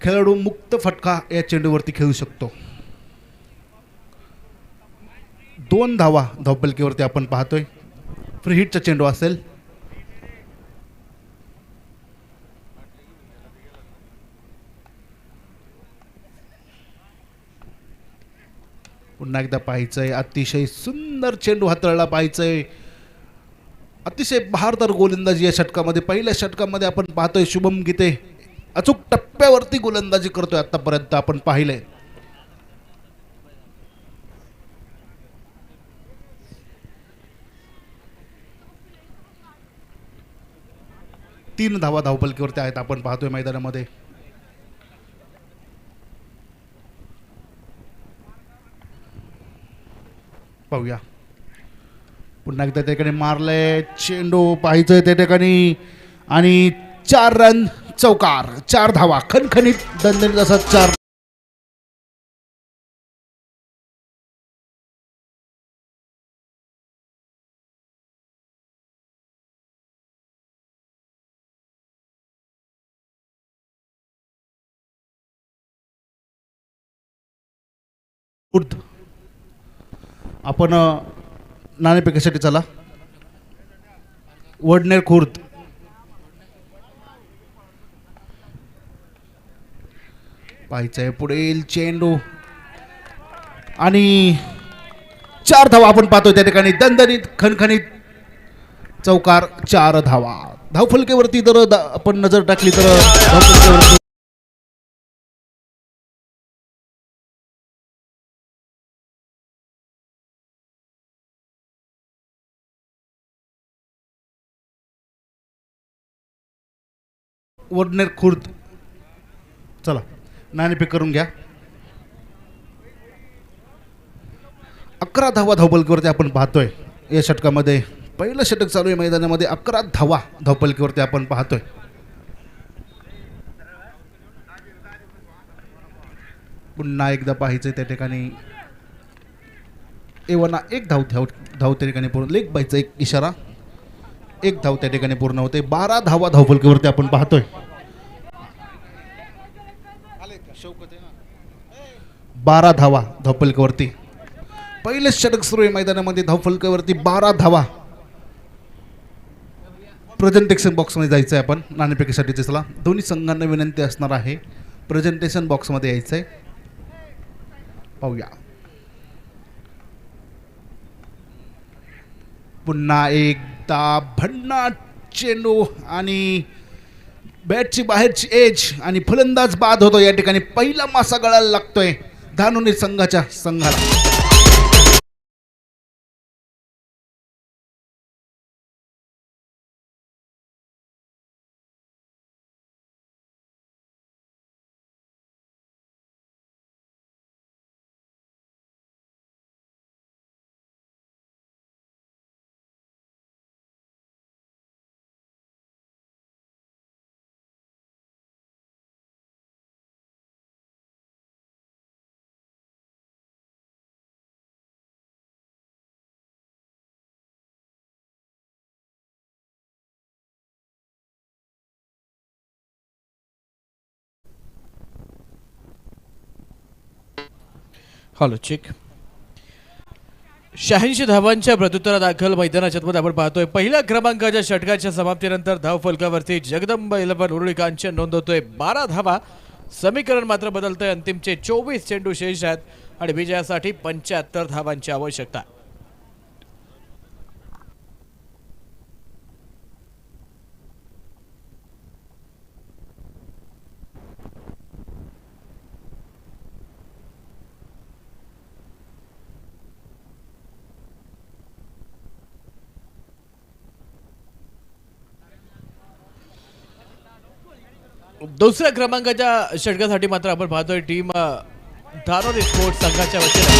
खेळाडू मुक्त फटका या चेंडूवरती खेळू शकतो. 2 धावा धावफलकीवरती आपण पाहतोय. फ्री हिटचा चेंडू असेल. पुन्हा एकदा पाहायचंय. अतिशय सुंदर चेंडू हाताळला पाहायचंय. अतिशय बहारदार गोलंदाजी या षटकामध्ये. पहिल्या षटकामध्ये आपण पाहतोय शुभम गीते अचूक टप्प्यावरती गोलंदाजी करतोय आतापर्यंत आपण पाहिलंय. तीन धावा धावफलकीवरती आहेत आपण पाहतोय मैदानामध्ये. पाहूया पुन्हा एकदा त्या ठिकाणी मारलंय चेंडू पाहायचंय त्या ठिकाणी आणि 4 रन चौकार. 4 धावा खणखणीत दणदणीत असा 4. आपण नाणेफेकीसाठी चला. वडनेर खुर्द पाहायचंय. पुढील चेंडू आणि 4 धावा आपण पाहतोय त्या ठिकाणी. दणदणीत खणखणीत चौकार. 4 धावा धावफलकेवरती जर आपण नजर टाकली तर धावफलकेवरती वडनेर खुर्द. चला नाणेफेक करून घ्या. 11 धावा धावफलकीवरती आपण पाहतोय या षटकामध्ये. पहिलं षटक चालू आहे मैदानामध्ये. 11 धावा धावफलकीवरती आपण पाहतोय. पुन्हा एकदा पाहायचंय त्या ठिकाणी एव्हाना एक धाव धाव त्या ठिकाणी पूर्ण. लेग बायचा एक इशारा. एक धाव त्या ठिकाणी पूर्ण होते. 12 धावा धावफलकीवरती आपण पाहतोय. 12 धावा धावफलकीवरती. पहिलं षटक सुरू आहे मैदानामध्ये. धावफलकीवरती 12 धावा. प्रेझेंटेशन बॉक्समध्ये जायचं आहे आपण नाणेफेकीसाठी. चला दोन्ही संघांना विनंती असणार आहे प्रेझेंटेशन बॉक्समध्ये यायचं आहे. पाहूया. पुन्हा एकदा भन्नाट चेंडू आणि बॅटची बाहेरची एज आणि फलंदाज बाद होतो या ठिकाणी. पहिला मासा गळायला लागतोय धानोरी संघाला. Hello check. 86 धावांच्या प्रत्युत्तरादाखल मैदानाच्या आतमध्ये आपण पाहतोय पहिल्या क्रमांकाच्या षटकाच्या समाप्तीनंतर धाव फलकावरती जगदंब 11 उरुळी कांचन नोंदवतोय 12 धावा. समीकरण मात्र बदलतंय. अंतिमचे 24 चेंडू शेष आहेत आणि विजयासाठी 75 धावांची आवश्यकता. दुसऱ्या क्रमांकाच्या षटकासाठी मात्र आपण पाहतोय टीम धारोरी स्पोर्ट्स संघाच्या वतीने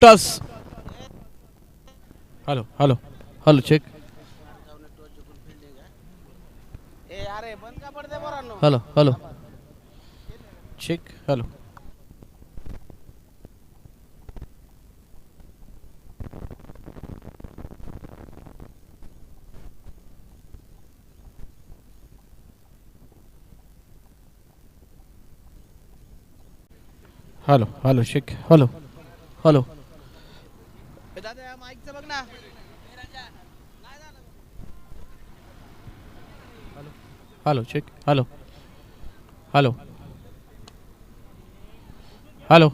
toss. Hello hello hello check. Hello hello check. Hello hello hello check. Hello hello hello check. Hello hello hello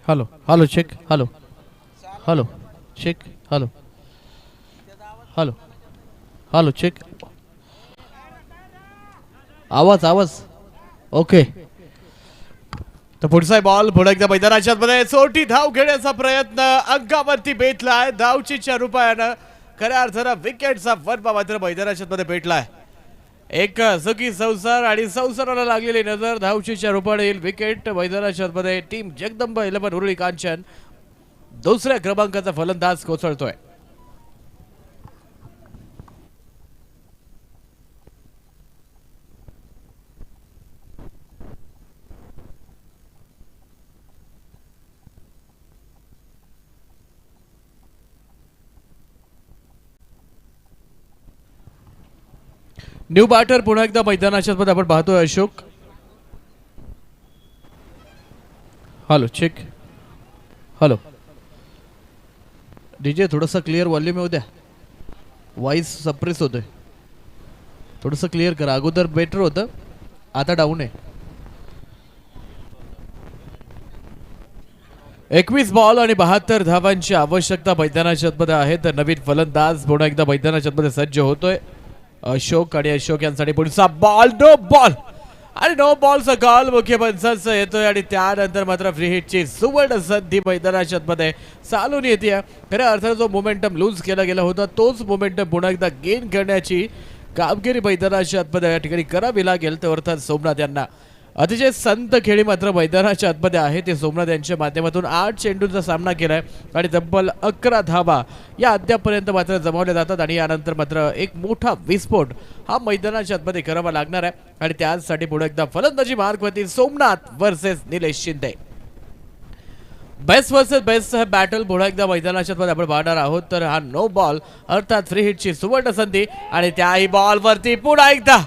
hello hello check. Hello hello check. Hello hello hello check. आवाज आवाज okay. तर पुढचा ball पुढे एकदा मैदानाच्या मध्ये चोटी धाव घेण्याचा प्रयत्न अंगावरती बेतलाय. धावचीच्या रुपयानं खऱ्या अर्थानं विकेटचा वर्मा मात्र मैदानाच्या मध्ये भेटलाय. एक सखी संसार आणि संसाराला लागलेली नजर. धावचीच्या रूपाने येईल विकेट. मैदानाच्या मध्ये टीम जगदंब 11 उरुळी कांचन दुसऱ्या क्रमांकाचा फलंदाज कोसळतोय. न्यू बॅटर पुन्हा एकदा मैदानाच्या मध्ये आपण पाहतोय Ashok. Hello check. Hello DJ थोडंसं क्लिअर वॉल्यूम येऊ द्या. वॉइस सप्रेस होतोय. थोडंसं क्लिअर करा. अगोदर बेटर होतं आता डाऊन आहे. 21 बॉल आणि 72 धावांची आवश्यकता मैदानाच्या मध्ये आहे. तर नवीन फलंदाज पुन्हा एकदा मैदानाच्या मध्ये सज्ज होतोय अशोक. आणि अशोक यांसाठी पुढचा बॉल नो बॉल आणि नो बॉलचा कॉल मुख्य पंचांचा येतोय. आणि त्यानंतर मात्र फ्री हिटची सुवर्ण संधी मैदानाच्या मध्ये चालून येते. खऱ्या अर्थानं जो मोमेंटम लूज केला गेला होता तोच मोमेंटम पुन्हा एकदा गेन करण्याची कामगिरी मैदानाच्या आतमध्ये या ठिकाणी करावी लागेल. तर अर्थात सोमनाथ यांना अतिशय संत खेळी मात्र मैदानाच्या आतमध्ये आहे. ते सोमनाथ यांच्या माध्यमातून 8 चेंडूंचा सामना केलाय आणि तब्बल 11 धावा या अद्यापर्यंत मात्र जमावल्या जातात. आणि यानंतर मात्र एक मोठा विस्फोट हा मैदानाच्या आतमध्ये करावा लागणार आहे. आणि त्यासाठी पुढे एकदा फलंदाजी मार्गवरती Somnath versus Nilesh Shinde. Best versus best हा बॅटल पुन्हा एकदा मैदानाच्या मध्ये आपण पाहणार आहोत. तर हा नो बॉल अर्थात फ्री हिटची सुवर्ण संधी आणि त्याही बॉलवरती पुन्हा एकदा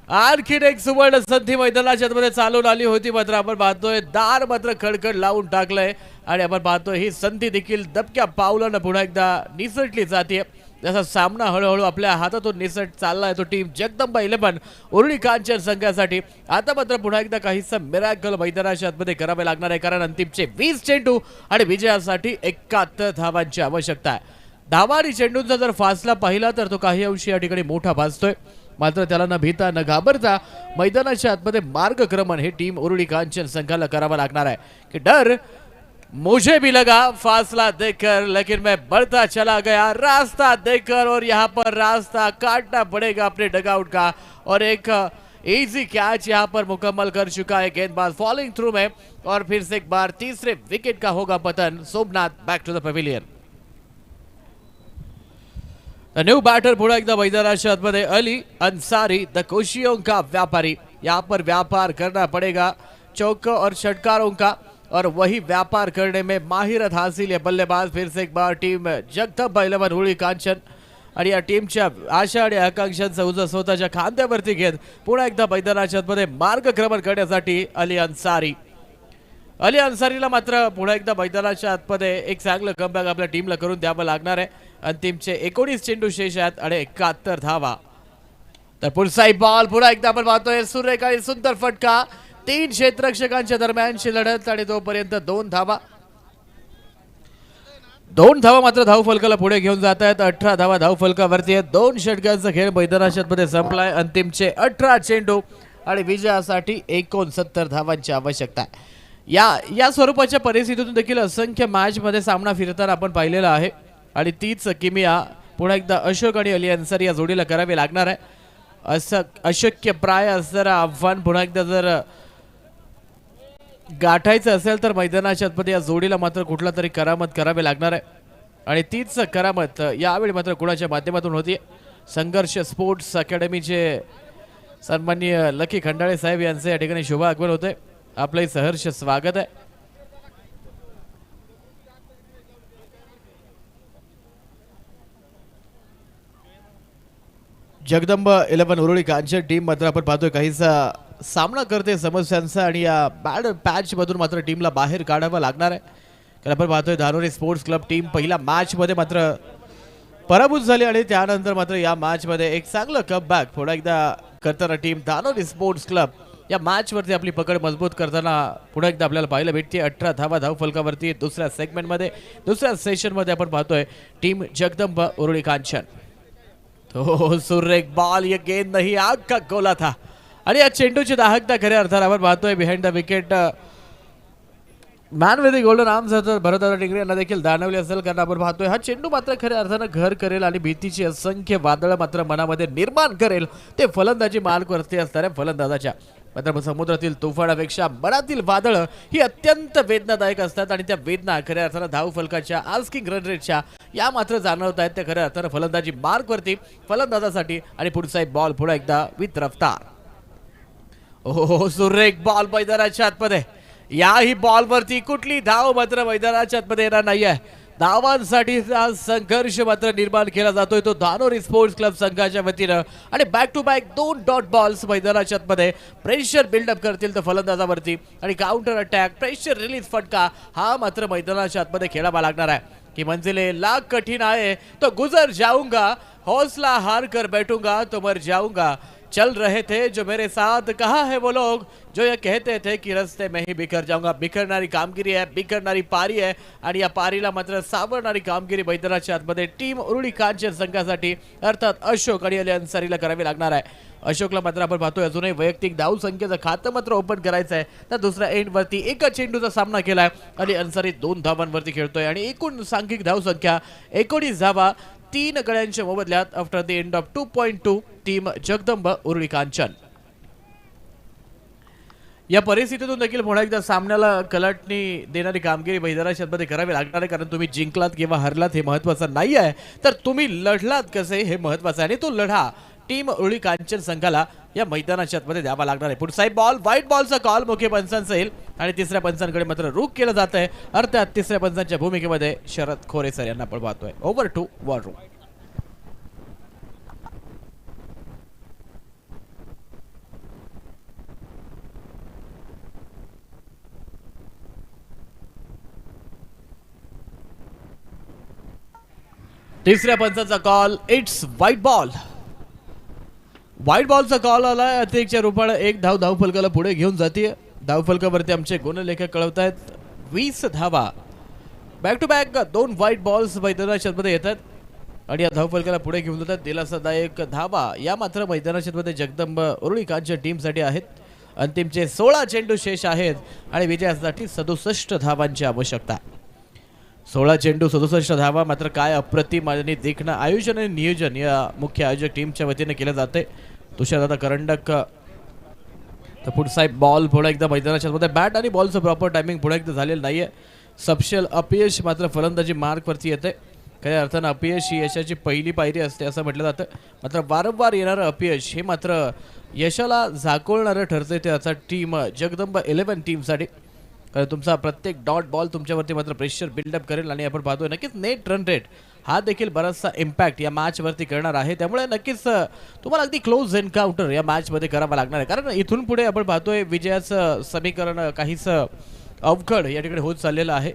आणखीन एक सुवर्ण संधी मैदानाच्या मध्ये चालून आली होती. मात्र आपण पाहतोय दार मात्र खडखड लावून टाकलंय. आणि आपण पाहतोय ही संधी देखील दबक्या पावलानं पुन्हा एकदा निसटली जाते. जसा सामना हळूहळू आपल्या हातातून निसट चाललाय तो टीम जगदंबा 11 उरुळी कांचन संघासाठी. आता मात्र पुन्हा एकदा काहीसा मिराकल मैदानाच्या आतमध्ये करावे लागणार आहे. कारण अंतिमचे 20 चेंडू आणि विजयासाठी 71 धावांची आवश्यकता आहे. धावा आणि चेंडूंचा जर फासला पाहिला तर तो काही अंशी या ठिकाणी मोठा भासतोय. मात्र त्याला न भीता न घाबरता मैदानाच्या आतमध्ये मार्गक्रमण हे टीम उरुळी कांचन संघाला करावं लागणार आहे. की डर मुझे भी लगा फासला देखकर लेकिन मैं बढ़ता चला गया रास्ता देखकर और यहाँ पर रास्ता काटना पड़ेगा अपने डगआउट का. और एक इजी कैच यहां पर मुकम्मल कर चुका है, गेंदबाज फॉलिंग थ्रू में और फिर से एक बार तीसरे विकेट का होगा पतन। Somnath back to the pavilion. New batter पुढे एकदा मैदानाच्या आतमध्ये अली अंसारी, द खुशियों का व्यापारी। यहाँ पर व्यापार करना पड़ेगा चौकों और षटकारों का, और वही व्यापार करने में माहिरत हासिल है बल्लेबाज। फिर से एक बार टीम जगदंब 11 होळी कांचन आणि या टीमच्या आशा आणि आकांक्षांचा उजवा स्वतःच्या खांद्यावरती घेत पुन्हा एकदा मैदानाच्या आतमध्ये मार्गक्रमण करण्यासाठी अली अन्सारी। अली अन्सारीला मात्र पुन्हा एकदा मैदानाच्या आतमध्ये एक चांगलं कमबॅक आपल्या टीमला करून द्यावं लागणार आहे। अंतिमचे 19 चेंडू शेष आहेत आणि 71 धावा। तर पुढचाही बॉल पुन्हा एकदा आपण पाहतोय, सुरेख आणि सुंदर फटका, 3 क्षेत्ररक्षकांच्या दरम्यानची लढत आणि तोपर्यंत 2 धावा। 2 धावा मात्र धाव फलकाला पुढे घेऊन जात आहेत। 18 धावा धाव फलकावरती आहेत। 2 षटकांचा खेळ मैदानाच्या मध्ये संपलाय। अंतिमचे 18 चेंडू आणि विजयासाठी 69 धावांची आवश्यकता आहे। या स्वरूपाच्या परिस्थितीतून देखील असंख्य मॅच मध्ये सामना फिरताना आपण पाहिलेला आहे आणि तीच किमिया पुन्हा एकदा अशोक आणि अली अन्सारी या जोडीला करावी लागणार आहे। असं अशक्य प्राय असणारं आव्हान पुन्हा एकदा जर गाठायचं असेल तर मैदानाच्या आतमध्ये या जोडीला मात्र कुठला तरी करामत करावी लागणार आहे आणि तीच करामत यावेळी मात्र कुणाच्या माध्यमातून होती। संघर्ष स्पोर्ट्स अकॅडमीचे सन्माननीय लकी खंडाळे साहेब यांचे या ठिकाणी शुभ आगमन होते। आपले सहर्ष स्वागत आहे। जगदंब 11 उरुळी कांचन टीम मात्र आपण पाहतोय काहीसा सामना करते समस्यांचा आणि या बॅड पॅच मधून मात्र टीमला बाहेर काढावं लागणार आहे। कारण आपण पाहतोय धानोरी स्पोर्ट्स क्लब टीम पहिल्या मॅच मध्ये मात्र पराभूत झाली आणि त्यानंतर मात्र या मॅच मध्ये एक चांगलं कमबॅक पुन्हा एकदा करताना टीम धानोरी स्पोर्ट्स क्लब या मॅच वरती आपली पकड मजबूत करताना पुन्हा एकदा आपल्याला पाहायला भेटते। 18 धावा धाव फलकावरती दुसऱ्या सेगमेंट मध्ये, दुसऱ्या सेशन मध्ये आपण पाहतोय टीम जगदंब उरुळी कांचन। तो सुरेख बॉल, ये गेंद नहीं आग का गोला था आणि या चेंडूची दाहकता खऱ्या अर्थाने आपण पाहतोय। Behind the wicket man with the golden arms भरतदादा टिंगरे यांना देखील जाणवली असेल, कारण आपण पाहतोय हा चेंडू मात्र खऱ्या अर्थानं घर करेल आणि भीतीची असंख्य वादळ मात्र मनामध्ये निर्माण करेल। ते फलंदाजी मार्गवरती असणाऱ्या फलंदाजाच्या मात्र समुद्रातील तुफानापेक्षा मनातील वादळ ही अत्यंत वेदनादायक असतात आणि त्या वेदना खऱ्या अर्थानं धाव फलकाच्या आस्किंग रन रेटच्या या मात्र जाणवत आहेत। त्या खऱ्या अर्थानं फलंदाजी मार्गवरती फलंदाजासाठी आणि पुढचा एक बॉल पुन्हा एकदा विथ रफ्तार। ओहो, सुरेख बॉल मैदानाच्या आतमध्ये। याही बॉलवरती कुठली धाव मात्र मैदानाच्या आतमध्ये येणार नाहीये। धावांसाठी संघर्ष मात्र निर्माण केला जातोय तो धानोरी स्पोर्ट्स क्लब संघाच्या वतीनं आणि back to back 2 dot balls मैदानाच्या आतमध्ये प्रेशर बिल्डअप करतील तर फलंदाजावरती आणि काउंटर अटॅक प्रेशर रिलीज फटका हा मात्र मैदानाच्या आतमध्ये खेळावा लागणार आहे। की मंजिले लाख कठिन आए तो गुजर जाऊंगा, हौसला हार कर बैठूंगा तो मर जाऊंगा, चल रहे थे जो मेरे साथ, कहा है वो लोग जो ये कहते थे कि रस्ते में ही बिखर जाऊंगा। बिखरणारी कामगिरी आहे, बिखरणारी पारी आहे आणि या पारीला मात्र सावरणारी कामगिरी मैदानाच्या आतमध्ये टीम उरुळी कांचन संघासाठी अर्थात अशोक आणि अली अन्सारीला करावी लागणार आहे। अशोकला मात्र आपण पाहतोय अजूनही वैयक्तिक धाव संख्येचं खातं मात्र ओपन करायचं आहे, तर दुसऱ्या एंड वरती एका चेंडूचा सामना केलाय। अली अन्सारी 2 धावांवरती खेळतोय आणि एकूण सांघिक धाव संख्या 19 धावा 3 गड्यांच्या मोबदल्यात after the end of 2.2 team Jagdamb Uruli Kanchan. या परिस्थितीतून देखील पुन्हा एकदा सामन्याला कलाटणी देणारी कामगिरी मैदानाच्या आतमध्ये करावी लागणार आहे, कारण तुम्ही जिंकलात किंवा हरलात हे महत्त्वाचं नाही आहे, तर तुम्ही लढलात कसे हे महत्त्वाचं आहे आणि तो लढा टीम उरुळी कांचन संघाला या मैदानाच्या आतमध्ये द्यावा लागणार आहे। पुढचा बॉल व्हाईट बॉलचा कॉल मुख्य पंचांचा येईल आणि तिसऱ्या पंचांकडे मात्र रुख केलं जात आहे। अर्थात तिसऱ्या पंचांच्या भूमिकेमध्ये शरद खोरे सर यांना आपण पाहतोय। Over to war room. तिसऱ्या पंचाचा call, it's wide ball. Wide बॉलचा कॉल आलाय। अतिरिक्तच्या रूपाने 1 धाव धाव फलकाला पुढे घेऊन जाते। धाव फलकावरती आमचे गुणलेखक कळवतायत 20 धावा। Back to back 2 white balls मैदानाच्या आतमध्ये येतात आणि या धाव फलकाला पुढे घेऊन जातात। दिलासादायक धावा या मात्र मैदानाच्या आतमध्ये जगदंब उरुळी कांचन टीमसाठी आहेत। अंतिमचे 16 चेंडू शेष आहेत आणि विजयासाठी 67 धावांची आवश्यकता। 16 चेंडू 67 धावा मात्र काय अप्रतिम आणि देखणं आयोजन आणि नियोजन या मुख्य आयोजक टीमच्या वतीने केलं जाते। तुषारदादा करंडक तर पुढचा एक बॉल पुढे एकदा मैदानाच्या मध्ये बॅट आणि बॉलचं प्रॉपर टायमिंग पुढे एकदा झालेलं नाहीये. सपशेल अपयश मात्र फलंदाजी मार्कवरती येते. खऱ्या अर्थानं अपयश ही यशाची पहिली पायरी असते असं म्हटलं जातं. मात्र वारंवार येणारं अपयश हे मात्र यशाला झाकोळणारं ठरते ते आता टीम जगदंब 11 टीमसाठी. कारण तुमचा प्रत्येक डॉट बॉल तुमच्यावरती मात्र प्रेशर बिल्डअप करेल आणि आपण पाहतोय नक्कीच नेट रन रेट हा देखील बराचसा इम्पॅक्ट या मॅचवरती करणार आहे. त्यामुळे नक्कीच तुम्हाला अगदी क्लोज एन्काउंटर या मॅचमध्ये करावा लागणार आहे. कारण इथून पुढे आपण पाहतोय विजयाचं समीकरण काहीसं अवघड या ठिकाणी होत चाललेलं आहे.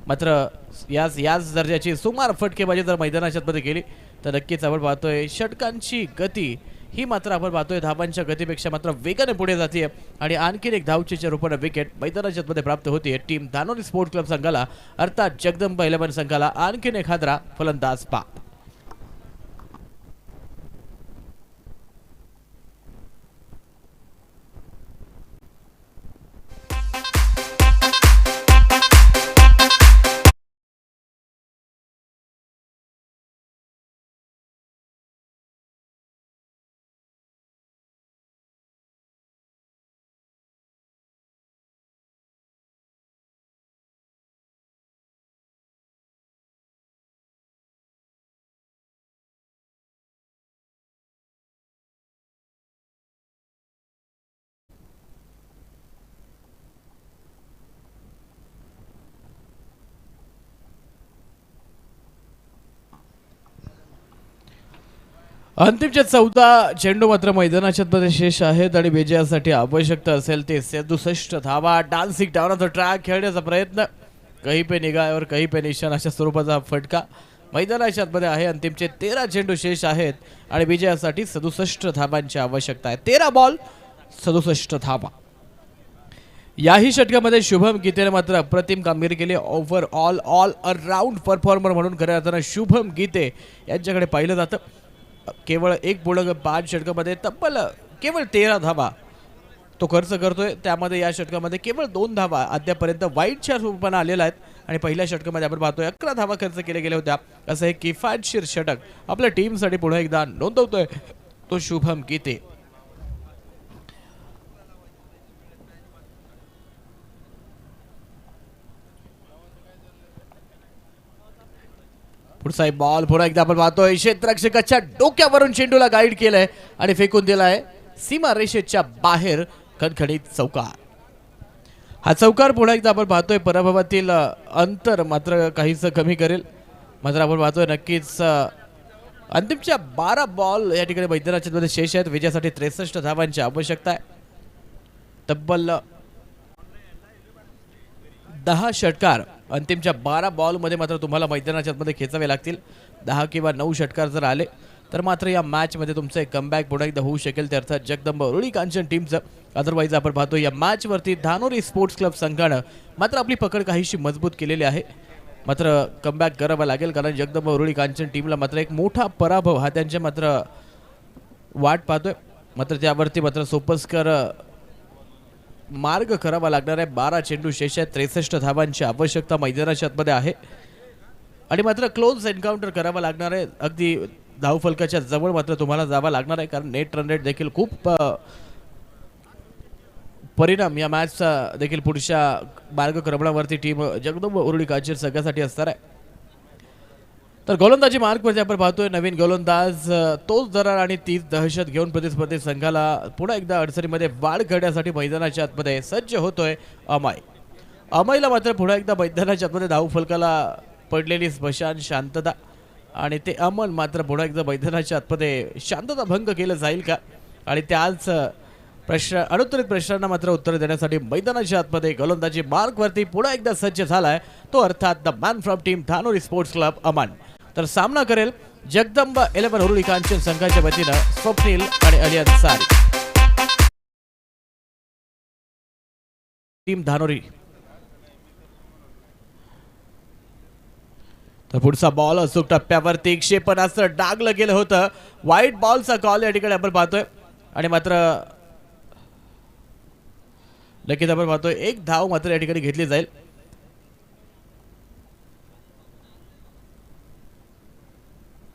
मात्र याच दर्जाची सुमार फटकेबाजी जर मैदानाच्या मध्ये केली तर नक्कीच आपण पाहतोय षटकांची गती ही मात्र आपण पाहतोय धावांच्या गतीपेक्षा मात्र वेगाने पुढे जाते आणि आणखीन एक धावचीच्या रूपाने विकेट मैदानाच्या मध्ये प्राप्त होते टीम धानोरी स्पोर्ट क्लब संघाला अर्थात जगदंब 11 संघाला आणखीन एक हादरा फलंदाज बाद. अंतिमचे 14 चेंडू मात्र मैदानाच्या मध्ये शेष आहेत आणि विजयासाठी आवश्यकता असेल ते 67 धावा. Dancing down of the track खेळण्याचा प्रयत्न कहीं पे निगाह और कहीं पे निशाण अशा स्वरूपाचा फटका मैदानाच्या मध्ये आहे. अंतिमचे 13 चेंडू शेष आहेत आणि विजयासाठी 67 धावांची आवश्यकता आहे. 13 बॉल 67 धावा. याही षटकामध्ये शुभम गीतेने मात्र अप्रतिम कामगिरी केली. ओव्हरऑल ऑल अराउंड परफॉर्मर म्हणून खऱ्या अर्थानं शुभम गीते यांच्याकडे पाहिलं जातं. केवळ 1.5 षटकामध्ये तब्बल केवळ 13 धावा तो खर्च करतोय. त्यामध्ये या षटकामध्ये केवळ 2 धावा अद्यापर्यंत वाईटच्या रूपाने आलेल्या आहेत आणि पहिल्या षटकामध्ये आपण पाहतोय 11 धावा खर्च केल्या गेल्या होत्या. असं एक किफायतशीर षटक आपल्या टीमसाठी पुन्हा एकदा नोंदवतोय तो शुभम गीते. पुढचा एक बॉल पुन्हा एकदा आपण पाहतोय क्षेत्ररक्षकाच्या डोक्यावरून चेंडूला गाईड केलंय आणि फेकून दिलाय सीमा रेषेच्या बाहेर खणखणीत चौकार. हा चौकार पुन्हा एकदा आपण पाहतोय पराभवातील अंतर मात्र काहीच कमी करेल. मात्र आपण पाहतोय नक्कीच अंतिमच्या 12 बॉल या ठिकाणी मैदानाच्या मध्ये शेष आहेत. विजयासाठी 63 धावांची आवश्यकता आहे. तब्बल 10 षटकार अंतिमच्या 12 बॉलमध्ये मात्र तुम्हाला मैदानाच्या मध्ये खेचावे लागतील. 10 किंवा 9 षटकार जर आले तर मात्र या मॅचमध्ये तुमचं एक कमबॅक पुन्हा एकदा होऊ शकेल. ते अर्थात जगदंब उरुळी कांचन टीमचं. अदरवाईज आपण पाहतो या मॅचवरती धानोरी स्पोर्ट्स क्लब संघानं मात्र आपली पकड काहीशी मजबूत केलेली आहे. मात्र कमबॅक करावा लागेल कारण जगदंब उरुळी कांचन टीमला मात्र एक मोठा पराभव हा त्यांच्या मात्र वाट पाहतोय. मात्र त्यावरती मात्र सोपस्कर मार्ग करावा लागणार आहे. 12 चेंडू शेष आहेत. 63 धावांची आवश्यकता मैदानाच्या आतमध्ये आहे आणि मात्र क्लोज एन्काउंटर करावा लागणार आहे. अगदी धावफलकाच्या जवळ मात्र तुम्हाला जावं लागणार आहे कारण नेट रन रेट देखील खूप परिणाम या मॅचचा देखील पुढच्या मार्गक्रमणावरती टीम जगदंब उरुळी कांचन संघासाठी असणार आहे. तर गोलंदाजी मार्कवरती आपण पाहतोय नवीन गोलंदाज तोच दरार आणि तीच दहशत घेऊन प्रतिस्पर्धी संघाला पुन्हा एकदा अडचणीमध्ये वाढ करण्यासाठी मैदानाच्या आतमध्ये सज्ज होतोय अमय. अमयला मात्र पुन्हा एकदा मैदानाच्या आतमध्ये धावफलकाला पडलेली स्मशान शांतता आणि ते अमन मात्र पुन्हा एकदा मैदानाच्या आतमध्ये शांतता भंग केलं जाईल का आणि त्याच अनुत्तरित प्रश्नांना मात्र उत्तर देण्यासाठी मैदानाच्या आतमध्ये गोलंदाजी मार्कवरती पुन्हा एकदा सज्ज झालाय तो अर्थात the man from team Dhanori sports club Aman. तर सामना करेल जगदंब 11 उरुळी कांचन संघाच्या वतीनं स्वप्नील आणि अली अन्सारी. टीम धानोरी. तर पुढचा बॉल अचूक टप्प्यावरती क्षेपणास्त्र डागलं गेलं होतं. वाईट बॉलचा कॉल या ठिकाणी आपण पाहतोय आणि मात्र नक्कीच आपण पाहतोय एक धाव मात्र या ठिकाणी घेतली जाईल.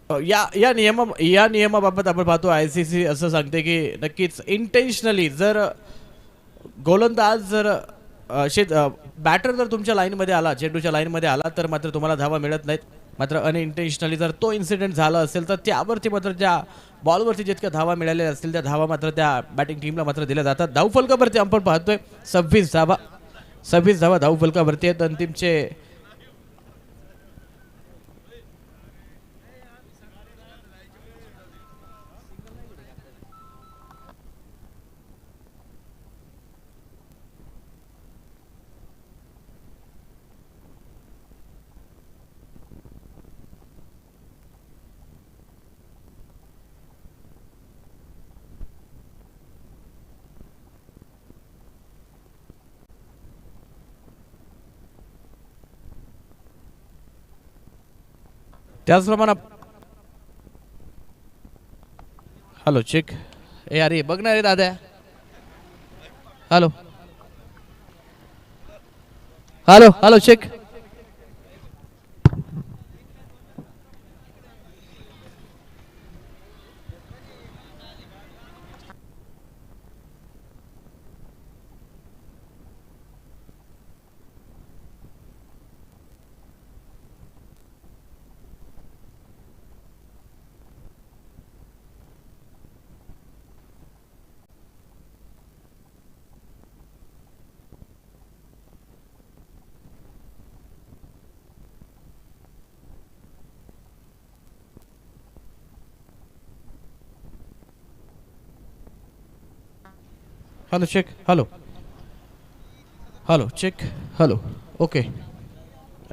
या नियमाबाबत आपण पाहतो आयसीसी असं सांगते की नक्कीच इंटेन्शनली जर गोलंदाज जर बॅटर जर तुमच्या लाईनमध्ये आला, चेंडूच्या लाईनमध्ये आला तर मात्र तुम्हाला धावा मिळत नाहीत. मात्र अनइंटेन्शनली जर तो इन्सिडेंट झाला असेल तर त्यावरती मात्र त्या बॉलवरती जितक्या धावा मिळालेल्या असतील त्या धावा मात्र त्या बॅटिंग टीमला मात्र दिल्या जातात. धावफलकावरती आपण पाहतोय 26 धावा, 26 धावा धावफलकावरती आहेत. अंतिमचे त्याचप्रमाणे हॅलो चेक ए अरे बघ ना रे दादा. Hello hello hello check. Hello check. Hello hello check. Hello okay.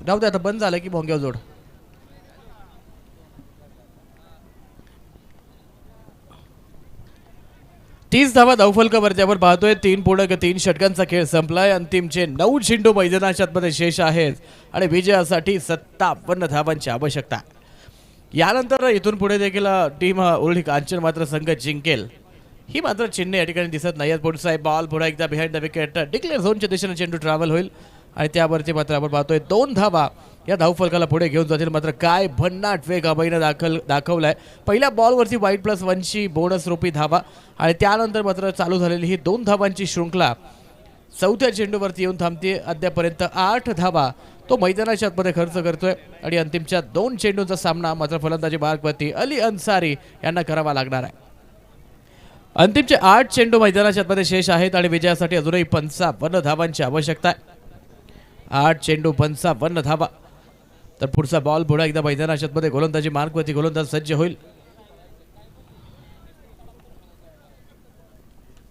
राहू दे आता बंद झालं की भोंग्या जोड. तीस धावा धावफलकावरती आपण पाहतोय. 3 षटकांचा खेळ संपलाय. अंतिमचे 9 चेंडू मैदानाच्या आतमध्ये शेष आहेत आणि विजयासाठी 57 धावांची आवश्यकता. यानंतर इथून पुढे देखील टीम उरळी कांचन मात्र संघ जिंकेल ही मात्र चिन्ह या ठिकाणी दिसत नाही. पुढचा बॉल पुढे एकदा बिहाइंड द विकेट डिक्लेअर झोनच्या दिशेने चेंडू ट्रॅव्हल होईल आणि त्यावरती मात्र आपण पाहतोय 2 धावा या धावफलकाला पुढे घेऊन जातील. मात्र काय भन्नाट वेग अभयने दाखवलाय. पहिल्या बॉलवरती -1ची बोनस रूपी धावा आणि त्यानंतर मात्र चालू झालेली ही 2 धावांची शृंखला चौथ्या चेंडूवरती येऊन थांबते. अद्यापर्यंत 8 धावा तो मैदानाच्या आतमध्ये खर्च करतोय आणि अंतिमच्या 2 चेंडूंचा सामना मात्र फलंदाजी मार्गवरती अली अन्सारी यांना करावा लागणार आहे. अंतिमचे 8 चेंडू मैदानाच्या आतमध्ये शेष आहेत आणि विजयासाठी अजूनही 55 धावांची आवश्यकता आहे. 8 चेंडू 55 धावा. तर पुढचा बॉल पुढे एकदा मैदानाच्या आतमध्ये गोलंदाजी मार्गवरती गोलंदाज सज्ज होईल.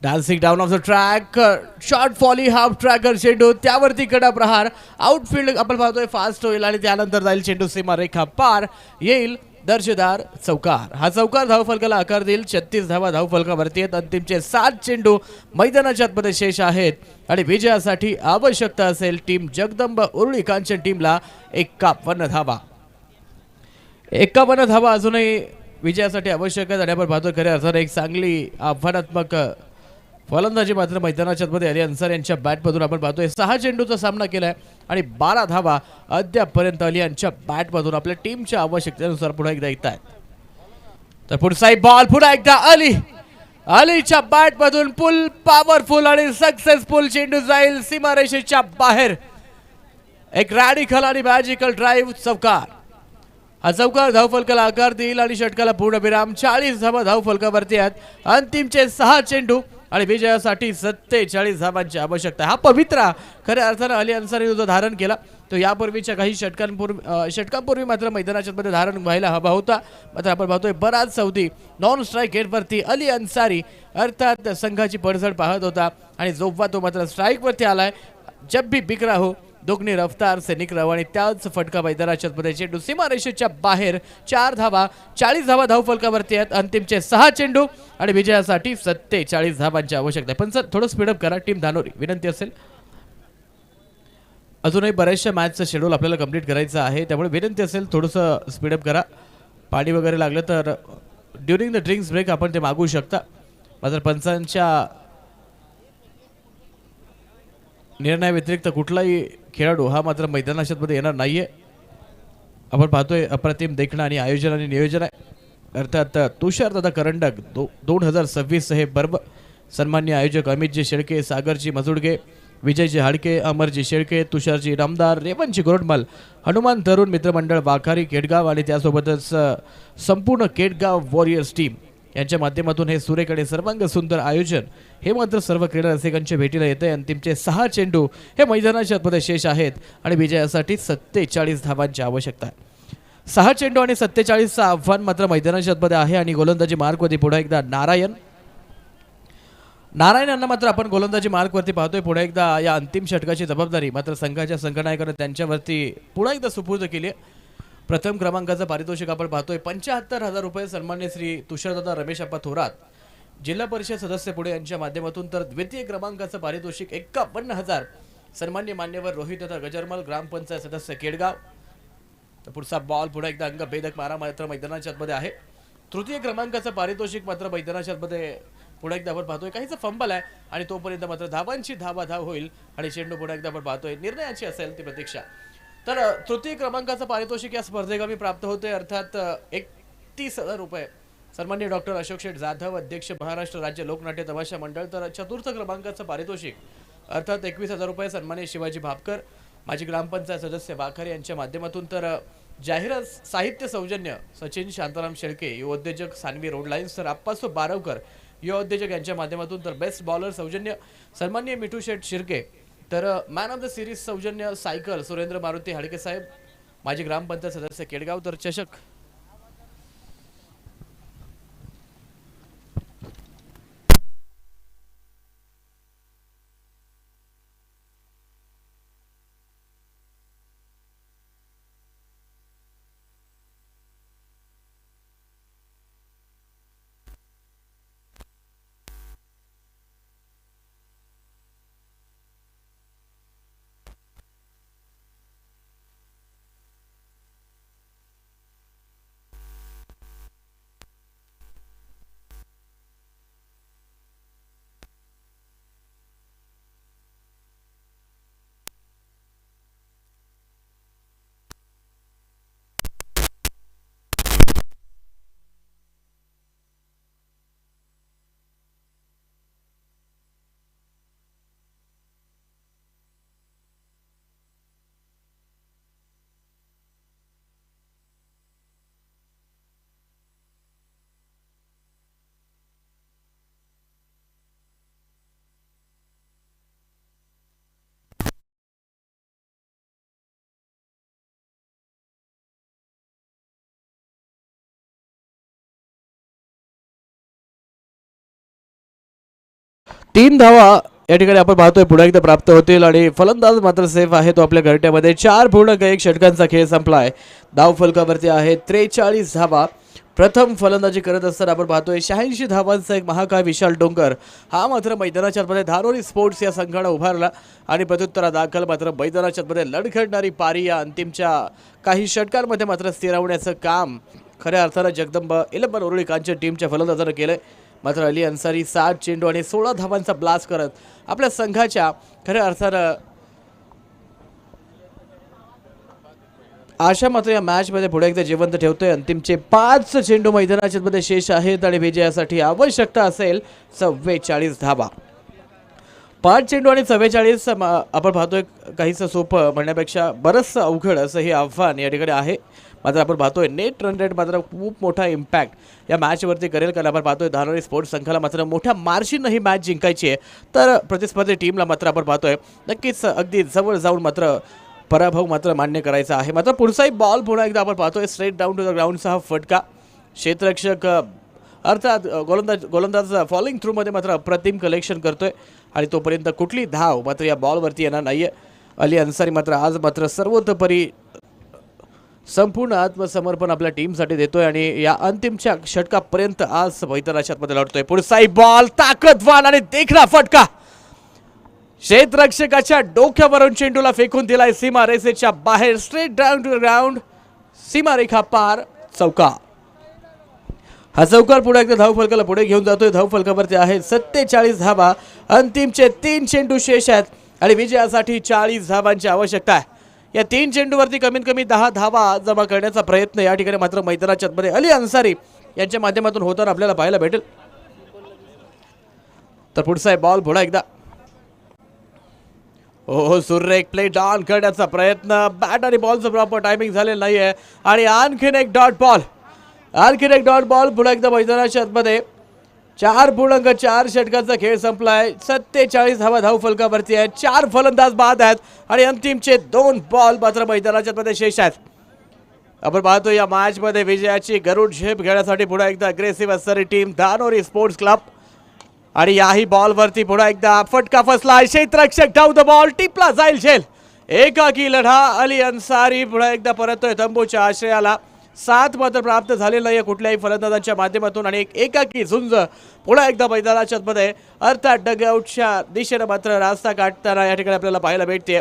Dancing down of the track short fully half tracker चेंडू त्यावरती कडा प्रहार आउटफील्ड आपण पाहतोय फास्ट होईल आणि त्यानंतर जाईल चेंडू सीमा रेखा पार येईल दर्जेदार चौकार. हा चौकार धावफलकाला आकार देईल. 36 धावा धावफलकावरती आहेत. अंतिमचे 7 चेंडू मैदानाच्या आतमध्ये शेष आहेत आणि विजयासाठी आवश्यकता असेल टीम जगदंब उरुळी कांचन टीमला 51 धावा. 51 धावा अजूनही विजयासाठी आवश्यक आहेत आणि आपण पाहतोय खऱ्या अर्थाने एक चांगली आव्हानात्मक फलंदाजी मात्र मैदानाच्या आतमध्ये अली अन्सारी यांच्या बॅटमधून आपण पाहतोय. 6 चेंडूचा सामना केलाय आणि 12 धावा अद्यापर्यंत अली यांच्या बॅटमधून आपल्या टीमच्या आवश्यकतेनुसार पुढे एकदा येत आहेत. तर पुढचा बॉल पुन्हा एकदा अलीच्या बॅटमधून फुल पॉवरफुल आणि सक्सेसफुल चेंडू जाईल सीमारेषेच्या बाहेर. एक रॅडिकल आणि मॅजिकल ड्राईव्ह चौकार. हा चौकार धावफलकाला आकार देईल आणि षटकाला पूर्णविराम. 40 धावा धावफलकावरती आहेत. अंतिमचे 6 चेंडू आणि विजयासाठी 47 धावांची आवश्यकता. हा पवित्रा खऱ्या अर्थानं अली अन्सारी जो धारण केला तो यापूर्वीच्या काही षटकांपूर्वी मात्र मैदानाच्या मध्ये धारण व्हायला हवा होता. मात्र आपण पाहतोय बराच सौदी नॉन स्ट्राईक गेटवरती अली अन्सारी अर्थात संघाची पडझड पाहत होता आणि जोव्हा तो मात्र स्ट्राईकवरती आलाय. जब भी बिक रहा हो दुगनी रफ्तार से निकराव आणि त्याच फटका मैदानाच्या मध्ये चेंडू सीमारेषेच्या बाहेर. 4 धावा 40 धावा धावफलकावरती आहेत. अंतिमचे 6 चेंडू आणि विजयासाठी 47 धावांची आवश्यकता आहे. पण सर थोडं स्पीडअप करा टीम धानोरी विनंती असेल. अजूनही बऱ्याचशा मॅचचं शेड्यूल आपल्याला कंप्लीट करायचं आहे त्यामुळे विनंती असेल थोडंसं स्पीडअप करा. पाणी वगैरे लागलं तर ड्युरिंग द ड्रिंक्स ब्रेक आपण ते मागू शकता. मात्र पंचांच्या निर्णया व्यतिरिक्त कुठलाही खेळाडू हा मात्र मैदानाच्या मध्ये येणार नाहीये. आपण पाहतोय अप्रतिम देखणं आणि आयोजन आणि नियोजन आहे. अर्थात तुषार दादा करंडक 2026 हे सन्मान्य आयोजक अमितजी शेळके, सागरजी मजुडगे, विजयजी हाडके, अमरजी शेळके, तुषारजी रामदार, रेवणजी गोरडमल, हनुमान तरुण मित्रमंडळ वाखारी केडगाव आणि त्यासोबतच संपूर्ण केडगाव वॉरियर्स टीम यांच्या माध्यमातून हे सुरेख आणि सर्वांग सुंदर आयोजन हे मात्र सर्व क्रीडा रसिकांच्या भेटीला येते. अंतिमचे 6 चेंडू हे मैदानाच्या आतमध्ये शेष आहेत आणि विजयासाठी 47 धावांची आवश्यकता आहे. 6 चेंडू आणि 47चं आव्हान मात्र मैदानाच्या आतमध्ये आहे आणि गोलंदाजी मार्कवरती पुन्हा एकदा नारायण यांना मात्र आपण गोलंदाजी मार्कवरती पाहतोय. पुन्हा एकदा या अंतिम षटकाची जबाबदारी मात्र संघाच्या संघनायकाने त्यांच्यावरती पुन्हा एकदा सुपूर्द केली आहे. प्रथम क्रमांकाचं पारितोषिक आपण पाहतोय 75,000 रुपये सन्मान्य श्री तुषारदादा रमेश अप्पा थोरात जिल्हा परिषद सदस्य पुणे यांच्या माध्यमातून, तर द्वितीय क्रमांकाचं पारितोषिक 51,000 सन्मान्य मान्यवर रोहित दादा गजरमल ग्रामपंचायत सदस्य केडगाव. तर पुढचा बॉल पुन्हा एकदा अंगभेदक मारा मात्र मैदानाच्या आतमध्ये आहे. तृतीय क्रमांकाचं पारितोषिक मात्र मैदानाच्या आतमध्ये पुन्हा एकदा आपण पाहतोय काहीचं फंबल आहे आणि तोपर्यंत मात्र धावांची धाव होईल आणि चेंडू पुन्हा एकदा आपण पाहतोय निर्णयाची असेल ती प्रतीक्षा. तर तृतीय क्रमांकाचं पारितोषिक या स्पर्धेगामी प्राप्त होते अर्थात 31,000 रुपये सन्मान्य डॉक्टर अशोक शेठ जाधव अध्यक्ष महाराष्ट्र राज्य लोकनाट्य तमाशा मंडळ. तर चतुर्थ क्रमांकाचं पारितोषिक अर्थात 21,000 रुपये सन्मान्य शिवाजी भापकर माजी ग्रामपंचायत सदस्य वाखारी यांच्या माध्यमातून. तर जाहिरात साहित्य सौजन्य सचिन शांताराम शेळके युवा उद्योजक सानवी रोड लाईन्स, तर आप्पासो बारवकर युवा उद्योजक यांच्या माध्यमातून. तर बेस्ट बॉलर सौजन्य सन्मान्य मिठू शेठ शिर्के, तर मॅन ऑफ द सिरीज सौजन्य सायकल सुरेंद्र मारुती हाडके साहेब माजी ग्रामपंचायत सदस्य केडगाव. तर चषक तीन धावा या ठिकाणी आपण पाहतोय पुन्हा एकदा प्राप्त होतील आणि फलंदाज मात्र सेफ आहे तो आपल्या घरट्यामध्ये. 4.1 षटकांचा खेळ संपलाय. धाव फलकावरती आहे 43 धावा. प्रथम फलंदाजी करत असताना आपण पाहतोय 86 धावांचा एक महाकाय विशाल डोंगर हा मात्र मैदानाच्या आतमध्ये धारोरी स्पोर्ट्स या संघानं उभारला आणि प्रत्युत्तरा दाखल मात्र मैदानाच्या आतमध्ये लढखडणारी पारी या अंतिमच्या काही षटकांमध्ये मात्र स्थिरावण्याचं काम खऱ्या अर्थानं जगदंब 11 उरुळीकांच्या टीमच्या फलंदाजानं केलंय. मात्र अली अन्सारी 7 चेंडू आणि 16 धावांचा ब्लास्ट करत आपल्या संघाच्या खऱ्या अर्थानं आशा मात्र या मॅचमध्ये पुढे एकदा जिवंत ठेवतोय. अंतिमचे 5 चेंडू मैदानाच्या मध्ये शेष आहेत आणि विजयासाठी आवश्यकता असेल 44 धावा. 5 चेंडू आणि 44 आपण पाहतोय काहीसं सोपं म्हणण्यापेक्षा बरंचसं अवघड असं हे आव्हान या ठिकाणी आहे. मात्र आपण पाहतोय नेट रन रेट मात्र खूप मोठा इम्पॅक्ट या मॅचवरती करेल कारण आपण पाहतोय धारावी स्पोर्ट्स संघाला मात्र मोठ्या मार्जिननं ही मॅच जिंकायची आहे. तर प्रतिस्पर्धी टीमला मात्र आपण पाहतोय नक्कीच अगदी जवळ जाऊन मात्र पराभव मात्र मान्य करायचा आहे. मात्र पुढचाही बॉल पुन्हा एकदा आपण पाहतोय स्ट्रेट डाऊन टू द ग्राउंडचा हा फटका. क्षेत्ररक्षक अर्थात गोलंदाज फॉलिंग थ्रूमध्ये मात्र अप्रतिम कलेक्शन करतोय आणि तोपर्यंत कुठली धाव मात्र या बॉलवरती येणार नाहीये. अली अन्सारी मात्र आज मात्र सर्वतोपरी संपूर्ण आत्मसमर्पण आपल्या टीमसाठी देतोय आणि या अंतिमच्या षटकापर्यंत आज मैदानाच्या मध्ये लढतोय. पुढचाही बॉल ताकदवान आणि देखणा फटका क्षेत्ररक्षकाच्या डोक्यावरून चेंडूला फेकून दिलाय सीमा रेषेच्या बाहेर. Straight down to the ground, सीमारेखा पार, चौकार. हा चौकार पुढे एकदा धाव फलकाला पुढे घेऊन जातोय. धाव फलकावरती आहेत 47 धावा. अंतिमचे 3 चेंडू शेष आहेत आणि विजयासाठी 40 धावांची आवश्यकता आहे. या 3 चेंडूवरती कमीत कमी 10 धावा जमा करण्याचा प्रयत्न या ठिकाणी मात्र मैदानाच्या मध्ये अली अन्सारी यांच्या माध्यमातून होताना आपल्याला पाहायला भेटेल. तर पुढचा आहे बॉल पुन्हा एकदा हो सुरेख प्ले डॉन करण्याचा प्रयत्न बॅट आणि बॉलचं प्रॉपर टायमिंग झालेलं नाहीये आणि आणखीन एक डॉट बॉल पुन्हा एकदा मैदानाच्या आतमध्ये 4.4 षटकांचा खेळ संपलाय 47 धावा धाव फलकावरती आहे 4 फलंदाज बाद आहेत आणि अंतिमचे 2 बॉल मात्र मैदानाच्या आतमध्ये शेष आहेत. आपण पाहतो या मॅच मध्ये विजयाची गरुड झेप घेण्यासाठी पुन्हा एकदा अग्रेसिव्ह असणारी टीम धानोरी स्पोर्ट्स क्लब आणि याही बॉल वरती पुन्हा एकदा फटका फसला क्षेत्ररक्षक डाऊ द बॉल टिपला जाईल झेल एकाकी लढा अली अन्सारी पुन्हा एकदा परततोय तंबूच्या आश्रयाला 7 मात्र प्राप्त झालेलं नाहीये कुठल्याही फलंदाजांच्या माध्यमातून आणि एक एकाकी झुंज पुन्हा एकदा मैदानाच्या मध्ये अर्थात डगआउटच्या दिशेने मात्र रास्ता काढताना या ठिकाणी आपल्याला पाहायला भेटते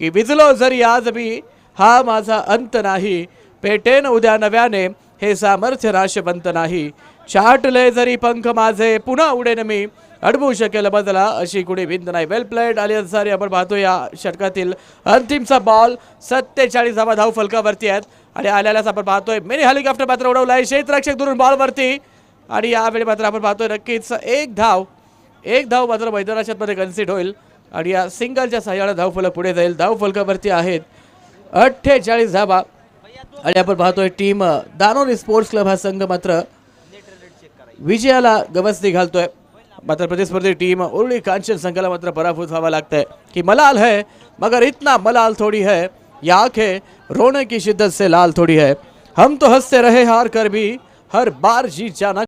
की विजलो जरी आज मी हा माझा अंत नाही पेटेन उद्या नव्याने हे सामर्थ्य नाशवंत नाही छाटले जरी पंख माझे पुन्हा उडेन मी अडवू शकेल बदला अशी कुणी भिंत नाही. वेल प्लेड अली अन्सारी. आपण पाहतो या षटकातील अंतिमचा बॉल 47 धावा धाव फलकावरती आहेत आणि आल्यालाच आपण पाहतोय मिनी हेलिकॉप्टर मात्र उडवलाय क्षेत्ररक्षक दुरून बॉलवरती आणि यावेळी मात्र आपण पाहतोय नक्कीच एक धाव मात्र मैदानाच्या मध्ये कन्सिड होईल आणि या सिंगलच्या सहाय्याने धाव फलक पुढे जाईल. धाव फलकावरती आहेत 48 धावा आणि आपण पाहतोय टीम दानोरी स्पोर्ट्स क्लब हा संघ मात्र विजयाला गवसणी घालतोय मात्र प्रतिस्पर्धी टीम उर्ली कांचन संघाला मात्र पराभूत व्हावा लागतंय की मलाल है मगर इतना मलाल थोड़ी है या आंखें रोने की शिद्दत से लाल थोड़ी है हम तो हंसते रहे हार कर भी हर बार जीत जाना